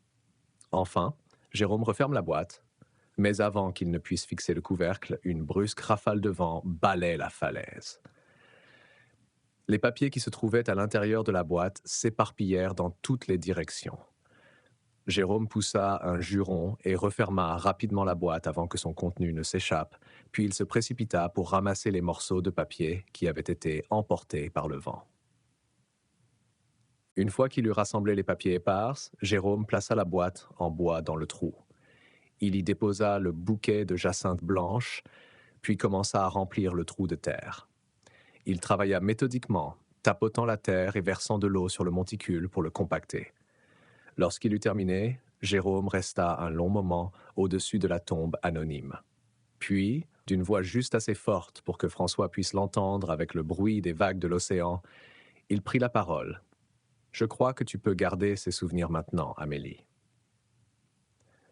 Enfin, Jérôme referme la boîte, mais avant qu'il ne puisse fixer le couvercle, une brusque rafale de vent balaie la falaise. Les papiers qui se trouvaient à l'intérieur de la boîte s'éparpillèrent dans toutes les directions. Jérôme poussa un juron et referma rapidement la boîte avant que son contenu ne s'échappe, puis il se précipita pour ramasser les morceaux de papier qui avaient été emportés par le vent. Une fois qu'il eut rassemblé les papiers épars, Jérôme plaça la boîte en bois dans le trou. Il y déposa le bouquet de jacinthes blanches, puis commença à remplir le trou de terre. Il travailla méthodiquement, tapotant la terre et versant de l'eau sur le monticule pour le compacter. Lorsqu'il eut terminé, Jérôme resta un long moment au-dessus de la tombe anonyme. Puis, d'une voix juste assez forte pour que François puisse l'entendre avec le bruit des vagues de l'océan, il prit la parole. « Je crois que tu peux garder ces souvenirs maintenant, Amélie. »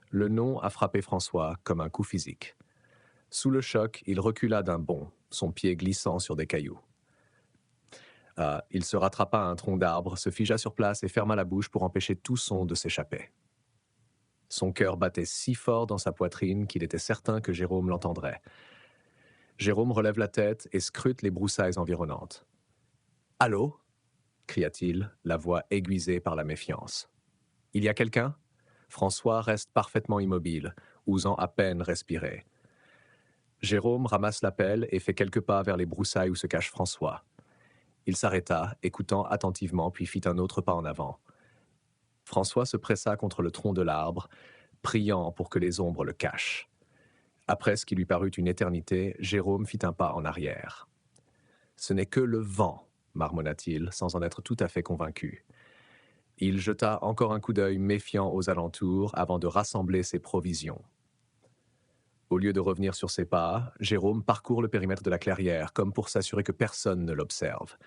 Le nom a frappé François comme un coup physique. Sous le choc, il recula d'un bond, son pied glissant sur des cailloux. Il se rattrapa à un tronc d'arbre, se figea sur place et ferma la bouche pour empêcher tout son de s'échapper. Son cœur battait si fort dans sa poitrine qu'il était certain que Jérôme l'entendrait. Jérôme relève la tête et scrute les broussailles environnantes. « Allô » cria-t-il, la voix aiguisée par la méfiance. « Il y a quelqu'un » François reste parfaitement immobile, osant à peine respirer. Jérôme ramasse l'appel et fait quelques pas vers les broussailles où se cache François. Il s'arrêta, écoutant attentivement, puis fit un autre pas en avant. François se pressa contre le tronc de l'arbre, priant pour que les ombres le cachent. Après ce qui lui parut une éternité, Jérôme fit un pas en arrière. « Ce n'est que le vent » marmonna-t-il, sans en être tout à fait convaincu. Il jeta encore un coup d'œil méfiant aux alentours avant de rassembler ses provisions. Au lieu de revenir sur ses pas, Jérôme parcourt le périmètre de la clairière, comme pour s'assurer que personne ne l'observe.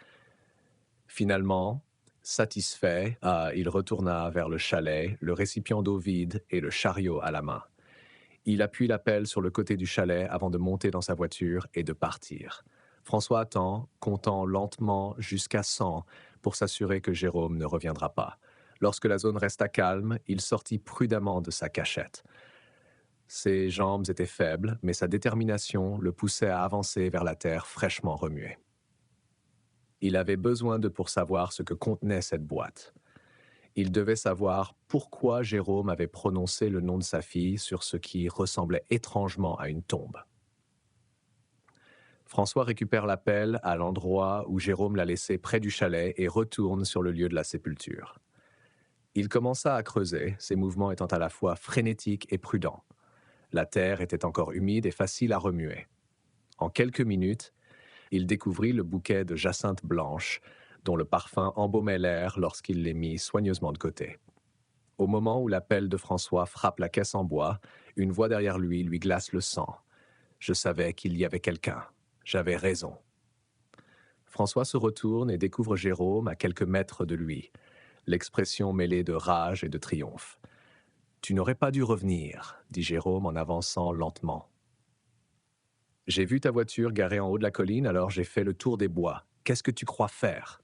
Finalement, satisfait, il retourna vers le chalet, le récipient d'eau vide et le chariot à la main. Il appuie la pelle sur le côté du chalet avant de monter dans sa voiture et de partir. François attend, comptant lentement jusqu'à 100 pour s'assurer que Jérôme ne reviendra pas. Lorsque la zone resta calme, il sortit prudemment de sa cachette. Ses jambes étaient faibles, mais sa détermination le poussait à avancer vers la terre fraîchement remuée. Il avait besoin d'eux pour savoir ce que contenait cette boîte. Il devait savoir pourquoi Jérôme avait prononcé le nom de sa fille sur ce qui ressemblait étrangement à une tombe. François récupère la pelle à l'endroit où Jérôme l'a laissée près du chalet et retourne sur le lieu de la sépulture. Il commença à creuser, ses mouvements étant à la fois frénétiques et prudents. La terre était encore humide et facile à remuer. En quelques minutes, il découvrit le bouquet de jacinthes blanches, dont le parfum embaumait l'air lorsqu'il les mit soigneusement de côté. Au moment où la pelle de François frappe la caisse en bois, une voix derrière lui glace le sang. Je savais qu'il y avait quelqu'un. J'avais raison. François se retourne et découvre Jérôme à quelques mètres de lui, l'expression mêlée de rage et de triomphe. « Tu n'aurais pas dû revenir, » dit Jérôme en avançant lentement. « J'ai vu ta voiture garée en haut de la colline, alors j'ai fait le tour des bois. Qu'est-ce que tu crois faire ?»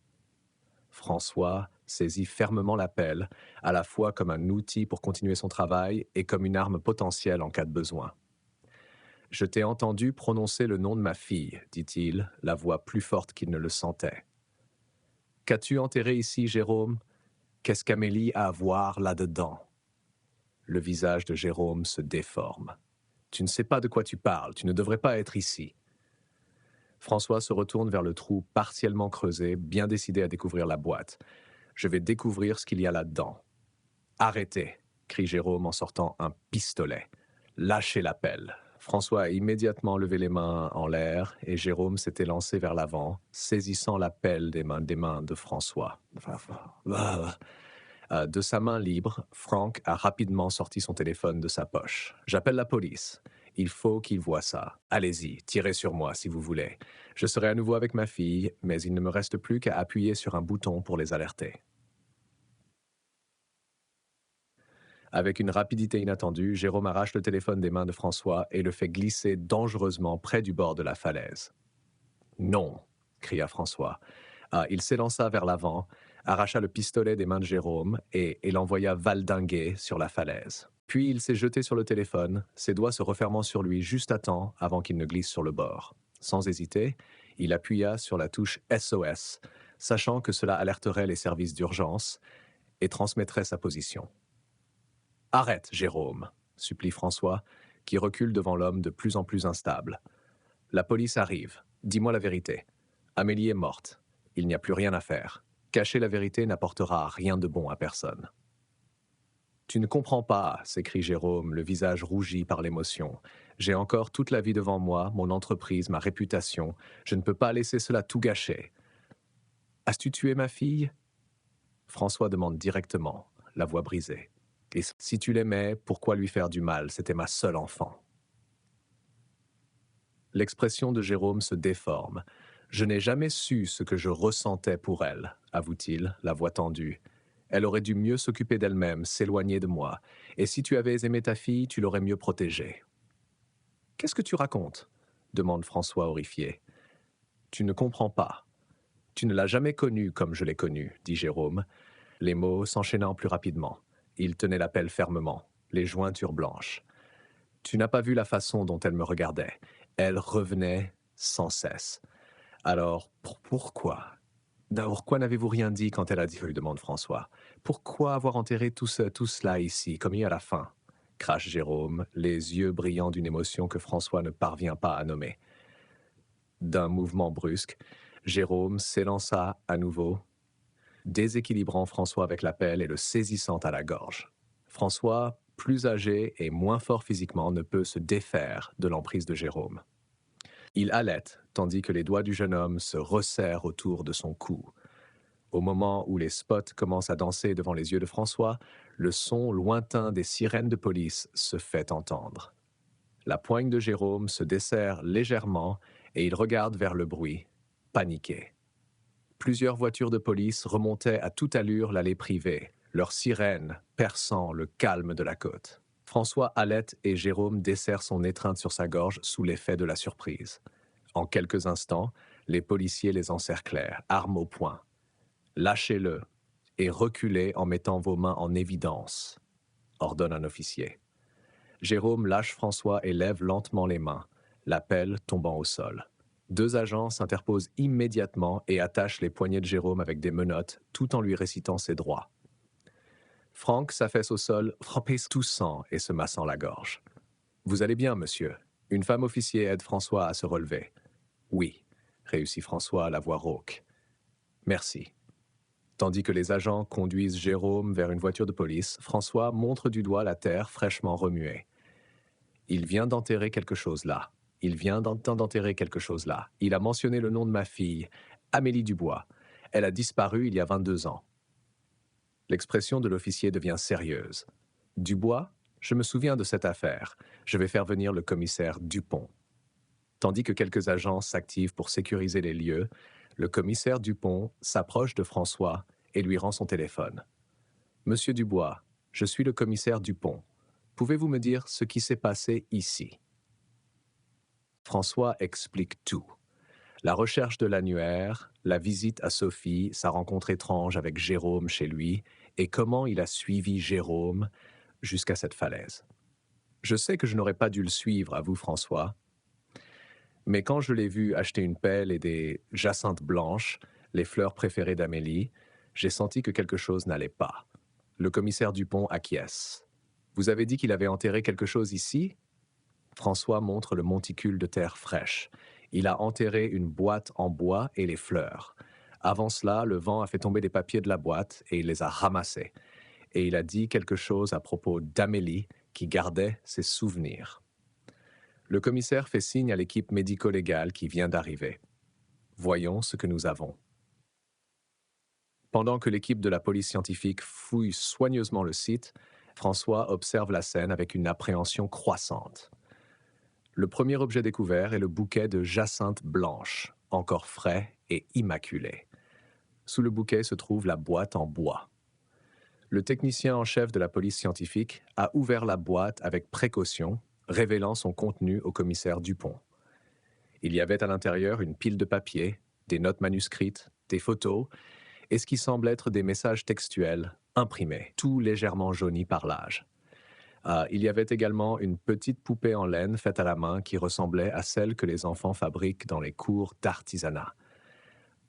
François saisit fermement la pelle, à la fois comme un outil pour continuer son travail et comme une arme potentielle en cas de besoin. « Je t'ai entendu prononcer le nom de ma fille, » dit-il, la voix plus forte qu'il ne le sentait. « Qu'as-tu enterré ici, Jérôme? Qu'est-ce qu'Amélie a à voir là-dedans ?» Le visage de Jérôme se déforme. « Tu ne sais pas de quoi tu parles, tu ne devrais pas être ici. » François se retourne vers le trou partiellement creusé, bien décidé à découvrir la boîte. « Je vais découvrir ce qu'il y a là-dedans. »« Arrêtez !» crie Jérôme en sortant un pistolet. « Lâchez la pelle !» François a immédiatement levé les mains en l'air et Jérôme s'était lancé vers l'avant, saisissant la pelle des mains de François. De sa main libre, Frank a rapidement sorti son téléphone de sa poche. « J'appelle la police. Il faut qu'ils voient ça. Allez-y, tirez sur moi si vous voulez. Je serai à nouveau avec ma fille, mais il ne me reste plus qu'à appuyer sur un bouton pour les alerter. » Avec une rapidité inattendue, Jérôme arrache le téléphone des mains de François et le fait glisser dangereusement près du bord de la falaise. « Non !» cria François. Il s'élança vers l'avant, arracha le pistolet des mains de Jérôme et l'envoya valdinguer sur la falaise. Puis il s'est jeté sur le téléphone, ses doigts se refermant sur lui juste à temps avant qu'il ne glisse sur le bord. Sans hésiter, il appuya sur la touche SOS, sachant que cela alerterait les services d'urgence et transmettrait sa position. « Arrête, Jérôme !» supplie François, qui recule devant l'homme de plus en plus instable. « La police arrive. Dis-moi la vérité. Amélie est morte. Il n'y a plus rien à faire. Cacher la vérité n'apportera rien de bon à personne. »« Tu ne comprends pas, » s'écrie Jérôme, le visage rougi par l'émotion. « J'ai encore toute la vie devant moi, mon entreprise, ma réputation. Je ne peux pas laisser cela tout gâcher. »« As-tu tué ma fille ?» François demande directement, la voix brisée. Et si tu l'aimais, pourquoi lui faire du mal? C'était ma seule enfant. L'expression de Jérôme se déforme. Je n'ai jamais su ce que je ressentais pour elle, avoue-t-il, la voix tendue. Elle aurait dû mieux s'occuper d'elle-même, s'éloigner de moi. Et si tu avais aimé ta fille, tu l'aurais mieux protégée. Qu'est-ce que tu racontes? Demande François horrifié. Tu ne comprends pas. Tu ne l'as jamais connue comme je l'ai connue, dit Jérôme, les mots s'enchaînant plus rapidement. Il tenait la pelle fermement, les jointures blanches. Tu n'as pas vu la façon dont elle me regardait. Elle revenait sans cesse. Alors, pourquoi? Pourquoi n'avez-vous rien dit quand elle a disparu? Demande François. Pourquoi avoir enterré tout cela ici, comme il y a la fin? Crache Jérôme, les yeux brillants d'une émotion que François ne parvient pas à nommer. D'un mouvement brusque, Jérôme s'élança à nouveau, déséquilibrant François avec la pelle et le saisissant à la gorge. François, plus âgé et moins fort physiquement, ne peut se défaire de l'emprise de Jérôme. Il halète, tandis que les doigts du jeune homme se resserrent autour de son cou. Au moment où les spots commencent à danser devant les yeux de François, le son lointain des sirènes de police se fait entendre. La poigne de Jérôme se desserre légèrement et il regarde vers le bruit, paniqué. Plusieurs voitures de police remontaient à toute allure l'allée privée, leurs sirènes perçant le calme de la côte. François halète et Jérôme desserre son étreinte sur sa gorge sous l'effet de la surprise. En quelques instants, les policiers les encerclèrent, armes au poing. Lâchez-le et reculez en mettant vos mains en évidence, ordonne un officier. Jérôme lâche François et lève lentement les mains, la pelle tombant au sol. Deux agents s'interposent immédiatement et attachent les poignets de Jérôme avec des menottes, tout en lui récitant ses droits. Franck s'affaisse au sol, frappé toussant et se massant la gorge. « Vous allez bien, monsieur ?» Une femme officier aide François à se relever. « Oui », réussit François à la voix rauque. « Merci. » Tandis que les agents conduisent Jérôme vers une voiture de police, François montre du doigt la terre fraîchement remuée. Il vient d'enterrer quelque chose là. Il vient d'enterrer quelque chose là. Il a mentionné le nom de ma fille, Amélie Dubois. Elle a disparu il y a 22 ans. L'expression de l'officier devient sérieuse. Dubois, je me souviens de cette affaire. Je vais faire venir le commissaire Dupont. Tandis que quelques agents s'activent pour sécuriser les lieux, le commissaire Dupont s'approche de François et lui rend son téléphone. « Monsieur Dubois, je suis le commissaire Dupont. Pouvez-vous me dire ce qui s'est passé ici ?» François explique tout. La recherche de l'annuaire, la visite à Sophie, sa rencontre étrange avec Jérôme chez lui, et comment il a suivi Jérôme jusqu'à cette falaise. Je sais que je n'aurais pas dû le suivre, avoue François, mais quand je l'ai vu acheter une pelle et des jacinthes blanches, les fleurs préférées d'Amélie, j'ai senti que quelque chose n'allait pas. Le commissaire Dupont acquiesce. « Vous avez dit qu'il avait enterré quelque chose ici ?» François montre le monticule de terre fraîche. Il a enterré une boîte en bois et les fleurs. Avant cela, le vent a fait tomber des papiers de la boîte et il les a ramassés. Et il a dit quelque chose à propos d'Amélie qui gardait ses souvenirs. Le commissaire fait signe à l'équipe médico-légale qui vient d'arriver. Voyons ce que nous avons. Pendant que l'équipe de la police scientifique fouille soigneusement le site, François observe la scène avec une appréhension croissante. Le premier objet découvert est le bouquet de jacinthes blanches, encore frais et immaculé. Sous le bouquet se trouve la boîte en bois. Le technicien en chef de la police scientifique a ouvert la boîte avec précaution, révélant son contenu au commissaire Dupont. Il y avait à l'intérieur une pile de papier, des notes manuscrites, des photos, et ce qui semble être des messages textuels imprimés, tout légèrement jaunis par l'âge. Il y avait également une petite poupée en laine faite à la main qui ressemblait à celle que les enfants fabriquent dans les cours d'artisanat.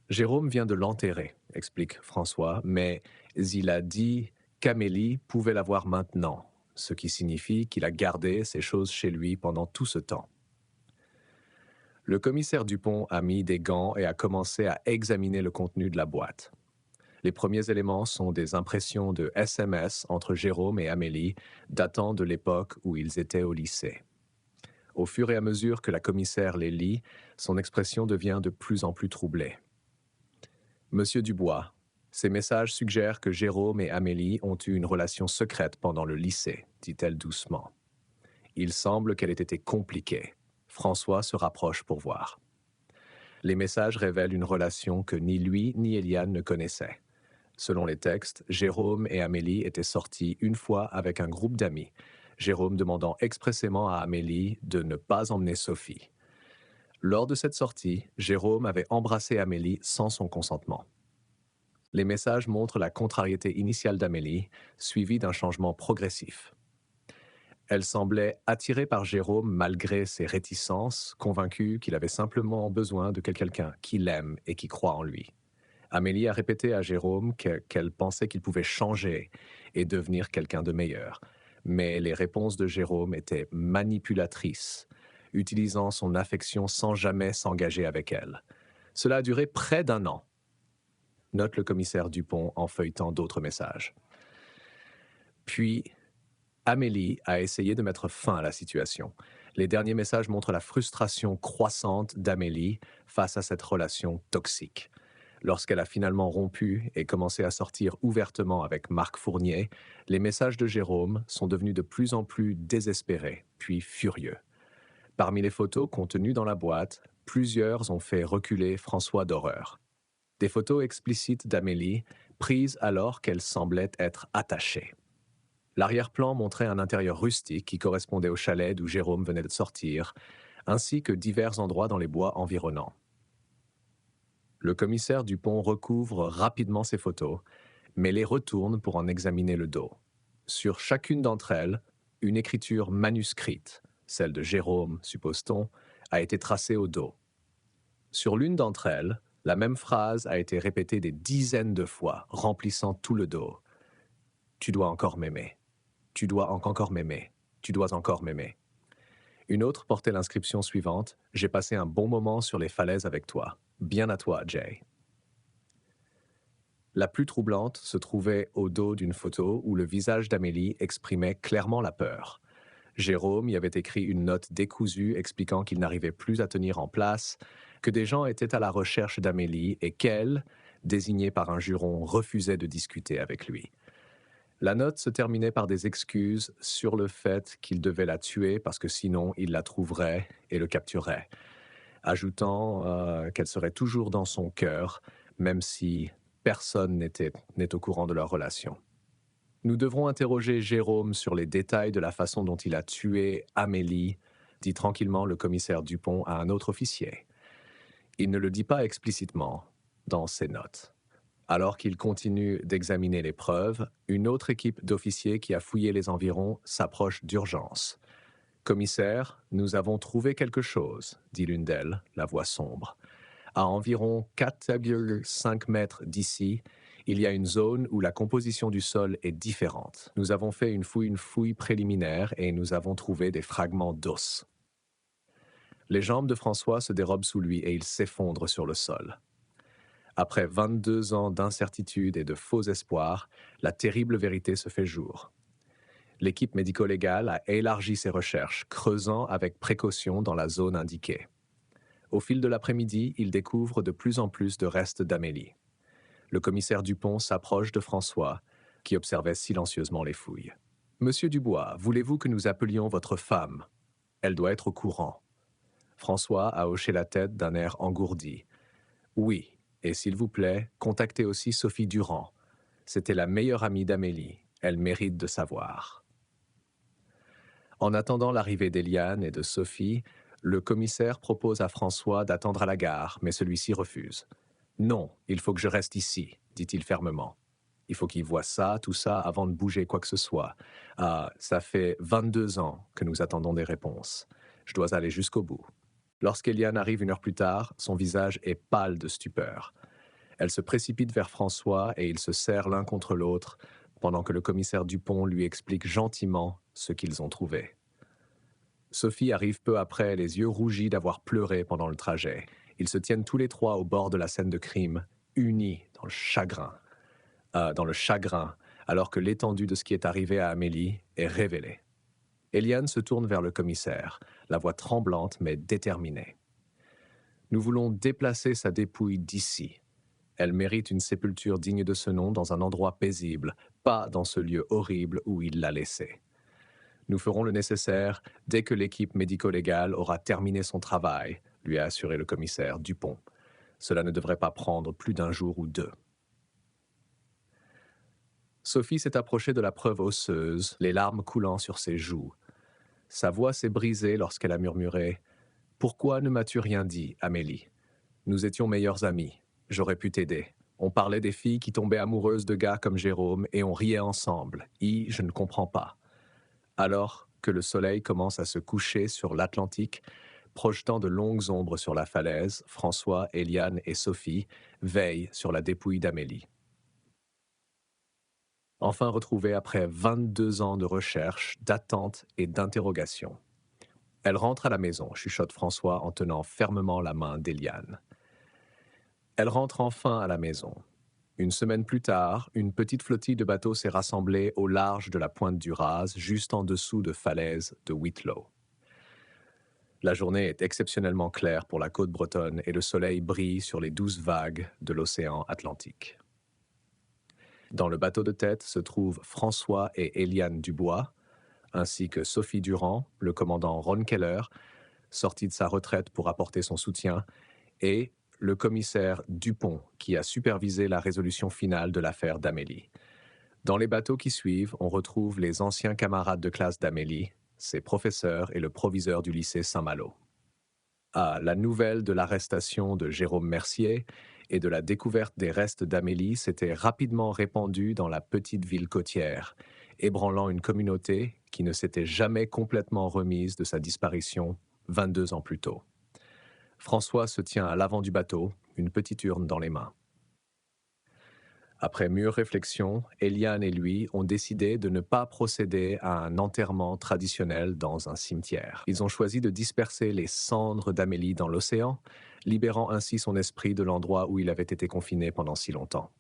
Jérôme vient de l'enterrer, explique François, mais il a dit qu'Amélie pouvait la voir maintenant, ce qui signifie qu'il a gardé ces choses chez lui pendant tout ce temps. Le commissaire Dupont a mis des gants et a commencé à examiner le contenu de la boîte. Les premiers éléments sont des impressions de SMS entre Jérôme et Amélie, datant de l'époque où ils étaient au lycée. Au fur et à mesure que la commissaire les lit, son expression devient de plus en plus troublée. « Monsieur Dubois, Ces messages suggèrent que Jérôme et Amélie ont eu une relation secrète pendant le lycée, dit-elle doucement. Il semble qu'elle ait été compliquée. François se rapproche pour voir. Les messages révèlent une relation que ni lui ni Eliane ne connaissaient. Selon les textes, Jérôme et Amélie étaient sortis une fois avec un groupe d'amis, Jérôme demandant expressément à Amélie de ne pas emmener Sophie. Lors de cette sortie, Jérôme avait embrassé Amélie sans son consentement. Les messages montrent la contrariété initiale d'Amélie, suivie d'un changement progressif. Elle semblait attirée par Jérôme malgré ses réticences, convaincue qu'il avait simplement besoin de quelqu'un qui l'aime et qui croit en lui. Amélie a répété à Jérôme qu'elle pensait qu'il pouvait changer et devenir quelqu'un de meilleur. Mais les réponses de Jérôme étaient manipulatrices, utilisant son affection sans jamais s'engager avec elle. Cela a duré près d'un an, note le commissaire Dupont en feuilletant d'autres messages. Puis, Amélie a essayé de mettre fin à la situation. Les derniers messages montrent la frustration croissante d'Amélie face à cette relation toxique. Lorsqu'elle a finalement rompu et commencé à sortir ouvertement avec Marc Fournier, les messages de Jérôme sont devenus de plus en plus désespérés, puis furieux. Parmi les photos contenues dans la boîte, plusieurs ont fait reculer François d'horreur. Des photos explicites d'Amélie, prises alors qu'elle semblait être attachée. L'arrière-plan montrait un intérieur rustique qui correspondait au chalet d'où Jérôme venait de sortir, ainsi que divers endroits dans les bois environnants. Le commissaire Dupont recouvre rapidement ces photos, mais les retourne pour en examiner le dos. Sur chacune d'entre elles, une écriture manuscrite, celle de Jérôme, suppose-t-on, a été tracée au dos. Sur l'une d'entre elles, la même phrase a été répétée des dizaines de fois, remplissant tout le dos. « Tu dois encore m'aimer. Tu dois encore m'aimer. Tu dois encore m'aimer. » Une autre portait l'inscription suivante « J'ai passé un bon moment sur les falaises avec toi. Bien à toi, Jay. » La plus troublante se trouvait au dos d'une photo où le visage d'Amélie exprimait clairement la peur. Jérôme y avait écrit une note décousue expliquant qu'il n'arrivait plus à tenir en place, que des gens étaient à la recherche d'Amélie et qu'elle, désignée par un juron, refusait de discuter avec lui. La note se terminait par des excuses sur le fait qu'il devait la tuer parce que sinon il la trouverait et le capturerait, ajoutant qu'elle serait toujours dans son cœur, même si personne n'est au courant de leur relation. Nous devrons interroger Jérôme sur les détails de la façon dont il a tué Amélie, dit tranquillement le commissaire Dupont à un autre officier. Il ne le dit pas explicitement dans ses notes. Alors qu'il continue d'examiner les preuves, une autre équipe d'officiers qui a fouillé les environs s'approche d'urgence. « Commissaire, nous avons trouvé quelque chose, » dit l'une d'elles, la voix sombre. À environ 4,5 mètres d'ici, il y a une zone où la composition du sol est différente. Nous avons fait une fouille préliminaire et nous avons trouvé des fragments d'os. Les jambes de François se dérobent sous lui et il s'effondre sur le sol. Après 22 ans d'incertitude et de faux espoirs, la terrible vérité se fait jour. L'équipe médico-légale a élargi ses recherches, creusant avec précaution dans la zone indiquée. Au fil de l'après-midi, il découvre de plus en plus de restes d'Amélie. Le commissaire Dupont s'approche de François, qui observait silencieusement les fouilles. « Monsieur Dubois, voulez-vous que nous appelions votre femme? Elle doit être au courant. » François a hoché la tête d'un air engourdi. « Oui, et s'il vous plaît, contactez aussi Sophie Durand. C'était la meilleure amie d'Amélie. Elle mérite de savoir. » En attendant l'arrivée d'Eliane et de Sophie, le commissaire propose à François d'attendre à la gare, mais celui-ci refuse. « Non, il faut que je reste ici, » dit-il fermement. Il faut qu'il voie ça, tout ça, avant de bouger quoi que ce soit. Ah, ça fait 22 ans que nous attendons des réponses. Je dois aller jusqu'au bout. Lorsqu'Eliane arrive 1 heure plus tard, son visage est pâle de stupeur. Elle se précipite vers François et ils se serrent l'un contre l'autre, pendant que le commissaire Dupont lui explique gentiment ce qu'ils ont trouvé. Sophie arrive peu après, les yeux rougis d'avoir pleuré pendant le trajet. Ils se tiennent tous les trois au bord de la scène de crime, unis dans le chagrin, alors que l'étendue de ce qui est arrivé à Amélie est révélée. Eliane se tourne vers le commissaire, la voix tremblante mais déterminée. « Nous voulons déplacer sa dépouille d'ici. Elle mérite une sépulture digne de ce nom dans un endroit paisible, pas dans ce lieu horrible où il l'a laissée. Nous ferons le nécessaire dès que l'équipe médico-légale aura terminé son travail, lui a assuré le commissaire Dupont. Cela ne devrait pas prendre plus d'un jour ou deux. Sophie s'est approchée de la preuve osseuse, les larmes coulant sur ses joues. Sa voix s'est brisée lorsqu'elle a murmuré « Pourquoi ne m'as-tu rien dit, Amélie? Nous étions meilleurs amis. J'aurais pu t'aider. On parlait des filles qui tombaient amoureuses de gars comme Jérôme et on riait ensemble. Je ne comprends pas. » Alors que le soleil commence à se coucher sur l'Atlantique, projetant de longues ombres sur la falaise, François, Eliane et Sophie veillent sur la dépouille d'Amélie. Enfin retrouvée après 22 ans de recherche, d'attente et d'interrogation. Elle rentre à la maison, chuchote François en tenant fermement la main d'Eliane. Elle rentre enfin à la maison. Une semaine plus tard, une petite flottille de bateaux s'est rassemblée au large de la pointe du Raz, juste en dessous de falaise de Whitlow. La journée est exceptionnellement claire pour la côte bretonne et le soleil brille sur les douces vagues de l'océan Atlantique. Dans le bateau de tête se trouvent François et Eliane Dubois, ainsi que Sophie Durand, le commandant Ron Keller, sorti de sa retraite pour apporter son soutien, et le commissaire Dupont, qui a supervisé la résolution finale de l'affaire d'Amélie. Dans les bateaux qui suivent, on retrouve les anciens camarades de classe d'Amélie, ses professeurs et le proviseur du lycée Saint-Malo. La nouvelle de l'arrestation de Jérôme Mercier et de la découverte des restes d'Amélie s'était rapidement répandue dans la petite ville côtière, ébranlant une communauté qui ne s'était jamais complètement remise de sa disparition 22 ans plus tôt. François se tient à l'avant du bateau, une petite urne dans les mains. Après mûre réflexion, Eliane et lui ont décidé de ne pas procéder à un enterrement traditionnel dans un cimetière. Ils ont choisi de disperser les cendres d'Amélie dans l'océan, libérant ainsi son esprit de l'endroit où il avait été confiné pendant si longtemps.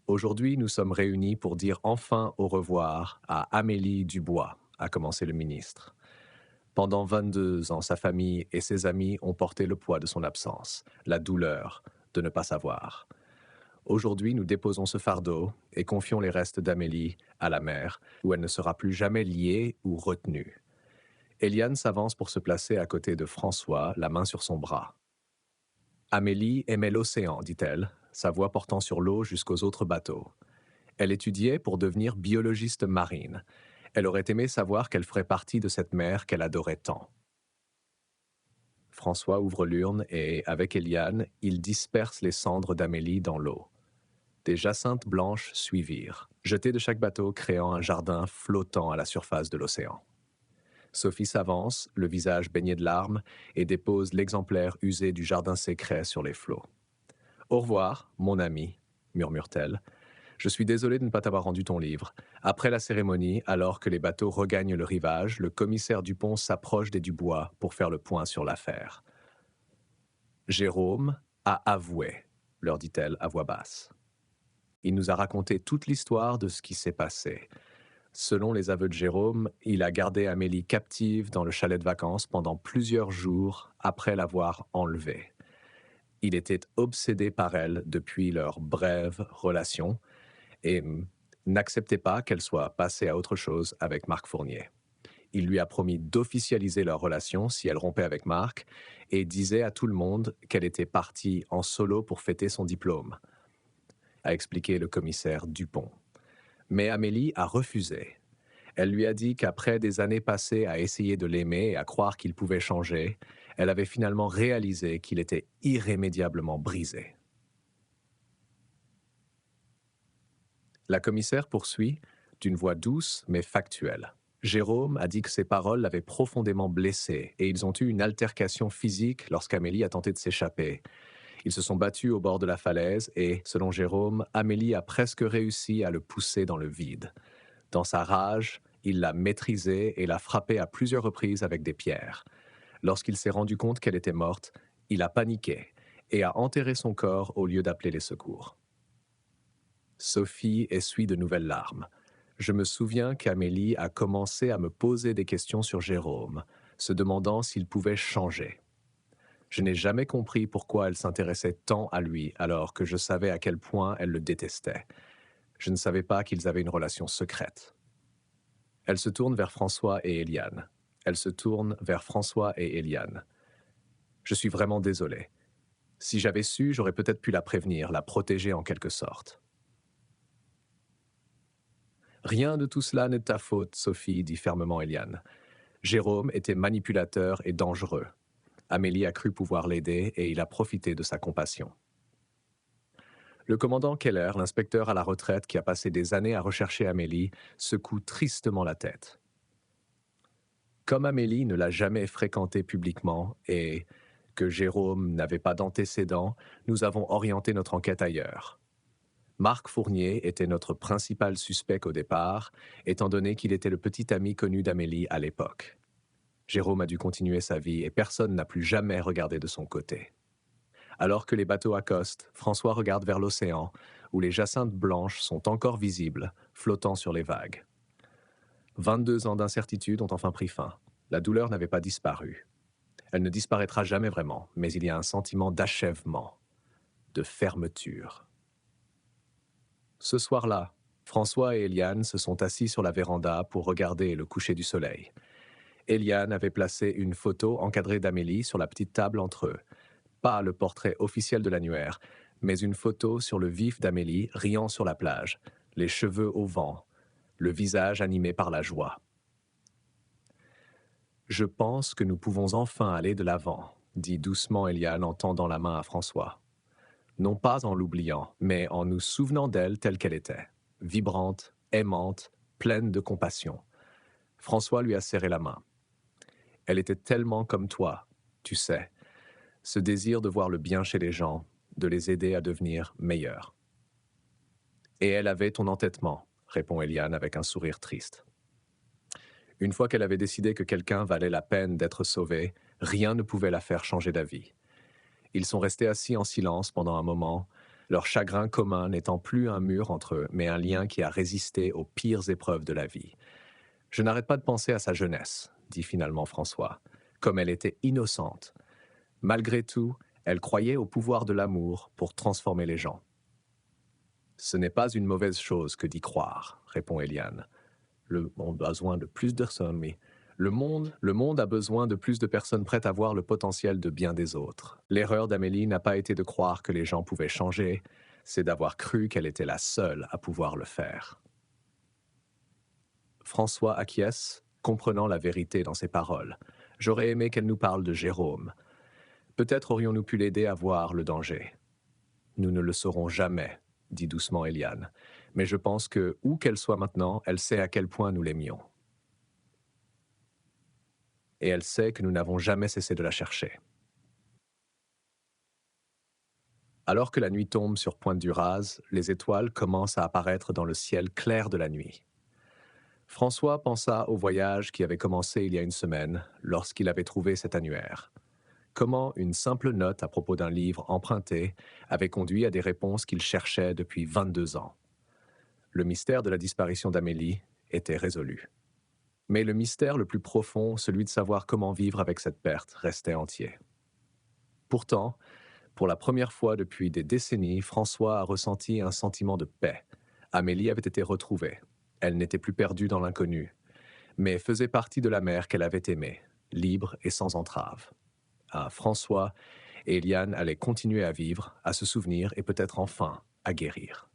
Aujourd'hui, nous sommes réunis pour dire enfin au revoir à Amélie Dubois, a commencé le ministre. Pendant 22 ans, sa famille et ses amis ont porté le poids de son absence, la douleur de ne pas savoir. Aujourd'hui, nous déposons ce fardeau et confions les restes d'Amélie à la mer, où elle ne sera plus jamais liée ou retenue. Eliane s'avance pour se placer à côté de François, la main sur son bras. Amélie aimait l'océan, dit-elle, sa voix portant sur l'eau jusqu'aux autres bateaux. Elle étudiait pour devenir biologiste marine. Elle aurait aimé savoir qu'elle ferait partie de cette mer qu'elle adorait tant. François ouvre l'urne et, avec Eliane, il disperse les cendres d'Amélie dans l'eau. Des jacinthes blanches suivirent, jetées de chaque bateau, créant un jardin flottant à la surface de l'océan. Sophie s'avance, le visage baigné de larmes, et dépose l'exemplaire usé du jardin secret sur les flots. « Au revoir, mon ami, » murmure-t-elle. « Je suis désolé de ne pas t'avoir rendu ton livre. » Après la cérémonie, alors que les bateaux regagnent le rivage, le commissaire Dupont s'approche des Dubois pour faire le point sur l'affaire. « Jérôme a avoué, » leur dit-elle à voix basse. Il nous a raconté toute l'histoire de ce qui s'est passé. Selon les aveux de Jérôme, il a gardé Amélie captive dans le chalet de vacances pendant plusieurs jours après l'avoir enlevée. Il était obsédé par elle depuis leur brève relation et n'acceptait pas qu'elle soit passée à autre chose avec Marc Fournier. Il lui a promis d'officialiser leur relation si elle rompait avec Marc et disait à tout le monde qu'elle était partie en solo pour fêter son diplôme, a expliqué le commissaire Dupont. Mais Amélie a refusé. Elle lui a dit qu'après des années passées à essayer de l'aimer et à croire qu'il pouvait changer, elle avait finalement réalisé qu'il était irrémédiablement brisé. La commissaire poursuit, d'une voix douce mais factuelle. Jérôme a dit que ses paroles l'avaient profondément blessé et ils ont eu une altercation physique lorsqu'Amélie a tenté de s'échapper. Ils se sont battus au bord de la falaise et, selon Jérôme, Amélie a presque réussi à le pousser dans le vide. Dans sa rage, il l'a maîtrisée et l'a frappée à plusieurs reprises avec des pierres. Lorsqu'il s'est rendu compte qu'elle était morte, il a paniqué et a enterré son corps au lieu d'appeler les secours. Sophie essuie de nouvelles larmes. Je me souviens qu'Amélie a commencé à me poser des questions sur Jérôme, se demandant s'il pouvait changer. Je n'ai jamais compris pourquoi elle s'intéressait tant à lui alors que je savais à quel point elle le détestait. Je ne savais pas qu'ils avaient une relation secrète. Elle se tourne vers François et Eliane. Elle se tourne vers François et Eliane. Je suis vraiment désolé. Si j'avais su, j'aurais peut-être pu la prévenir, la protéger en quelque sorte. Rien de tout cela n'est de ta faute, Sophie, dit fermement Eliane. Jérôme était manipulateur et dangereux. Amélie a cru pouvoir l'aider et il a profité de sa compassion. Le commandant Keller, l'inspecteur à la retraite qui a passé des années à rechercher Amélie, secoue tristement la tête. Comme Amélie ne l'a jamais fréquenté publiquement et que Jérôme n'avait pas d'antécédents, nous avons orienté notre enquête ailleurs. Marc Fournier était notre principal suspect au départ, étant donné qu'il était le petit ami connu d'Amélie à l'époque. Jérôme a dû continuer sa vie et personne n'a plus jamais regardé de son côté. Alors que les bateaux accostent, François regarde vers l'océan, où les jacinthes blanches sont encore visibles, flottant sur les vagues. 22 ans d'incertitude ont enfin pris fin. La douleur n'avait pas disparu. Elle ne disparaîtra jamais vraiment, mais il y a un sentiment d'achèvement, de fermeture. Ce soir-là, François et Eliane se sont assis sur la véranda pour regarder le coucher du soleil. Eliane avait placé une photo encadrée d'Amélie sur la petite table entre eux. Pas le portrait officiel de l'annuaire, mais une photo sur le vif d'Amélie riant sur la plage, les cheveux au vent, le visage animé par la joie. « Je pense que nous pouvons enfin aller de l'avant », dit doucement Eliane en tendant la main à François. Non pas en l'oubliant, mais en nous souvenant d'elle telle qu'elle était, vibrante, aimante, pleine de compassion. François lui a serré la main. Elle était tellement comme toi, tu sais, ce désir de voir le bien chez les gens, de les aider à devenir meilleurs. Et elle avait ton entêtement, répond Eliane avec un sourire triste. Une fois qu'elle avait décidé que quelqu'un valait la peine d'être sauvé, rien ne pouvait la faire changer d'avis. Ils sont restés assis en silence pendant un moment, leur chagrin commun n'étant plus un mur entre eux, mais un lien qui a résisté aux pires épreuves de la vie. « Je n'arrête pas de penser à sa jeunesse, » dit finalement François, « comme elle était innocente. Malgré tout, elle croyait au pouvoir de l'amour pour transformer les gens. »« Ce n'est pas une mauvaise chose que d'y croire, » répond Eliane. On a besoin de plus de personnes, oui. Le monde a besoin de plus de personnes prêtes à voir le potentiel de bien des autres. L'erreur d'Amélie n'a pas été de croire que les gens pouvaient changer, c'est d'avoir cru qu'elle était la seule à pouvoir le faire. François acquiesce, comprenant la vérité dans ses paroles. J'aurais aimé qu'elle nous parle de Jérôme. Peut-être aurions-nous pu l'aider à voir le danger. Nous ne le saurons jamais, dit doucement Eliane. Mais je pense que, où qu'elle soit maintenant, elle sait à quel point nous l'aimions. Et elle sait que nous n'avons jamais cessé de la chercher. Alors que la nuit tombe sur Pointe-du-Raz, les étoiles commencent à apparaître dans le ciel clair de la nuit. François pensa au voyage qui avait commencé il y a une semaine, lorsqu'il avait trouvé cet annuaire. Comment une simple note à propos d'un livre emprunté avait conduit à des réponses qu'il cherchait depuis 22 ans. Le mystère de la disparition d'Amélie était résolu. Mais le mystère le plus profond, celui de savoir comment vivre avec cette perte, restait entier. Pourtant, pour la première fois depuis des décennies, François a ressenti un sentiment de paix. Amélie avait été retrouvée. Elle n'était plus perdue dans l'inconnu, mais faisait partie de la mère qu'elle avait aimée, libre et sans entrave. Ah, François et Eliane allaient continuer à vivre, à se souvenir et peut-être enfin à guérir.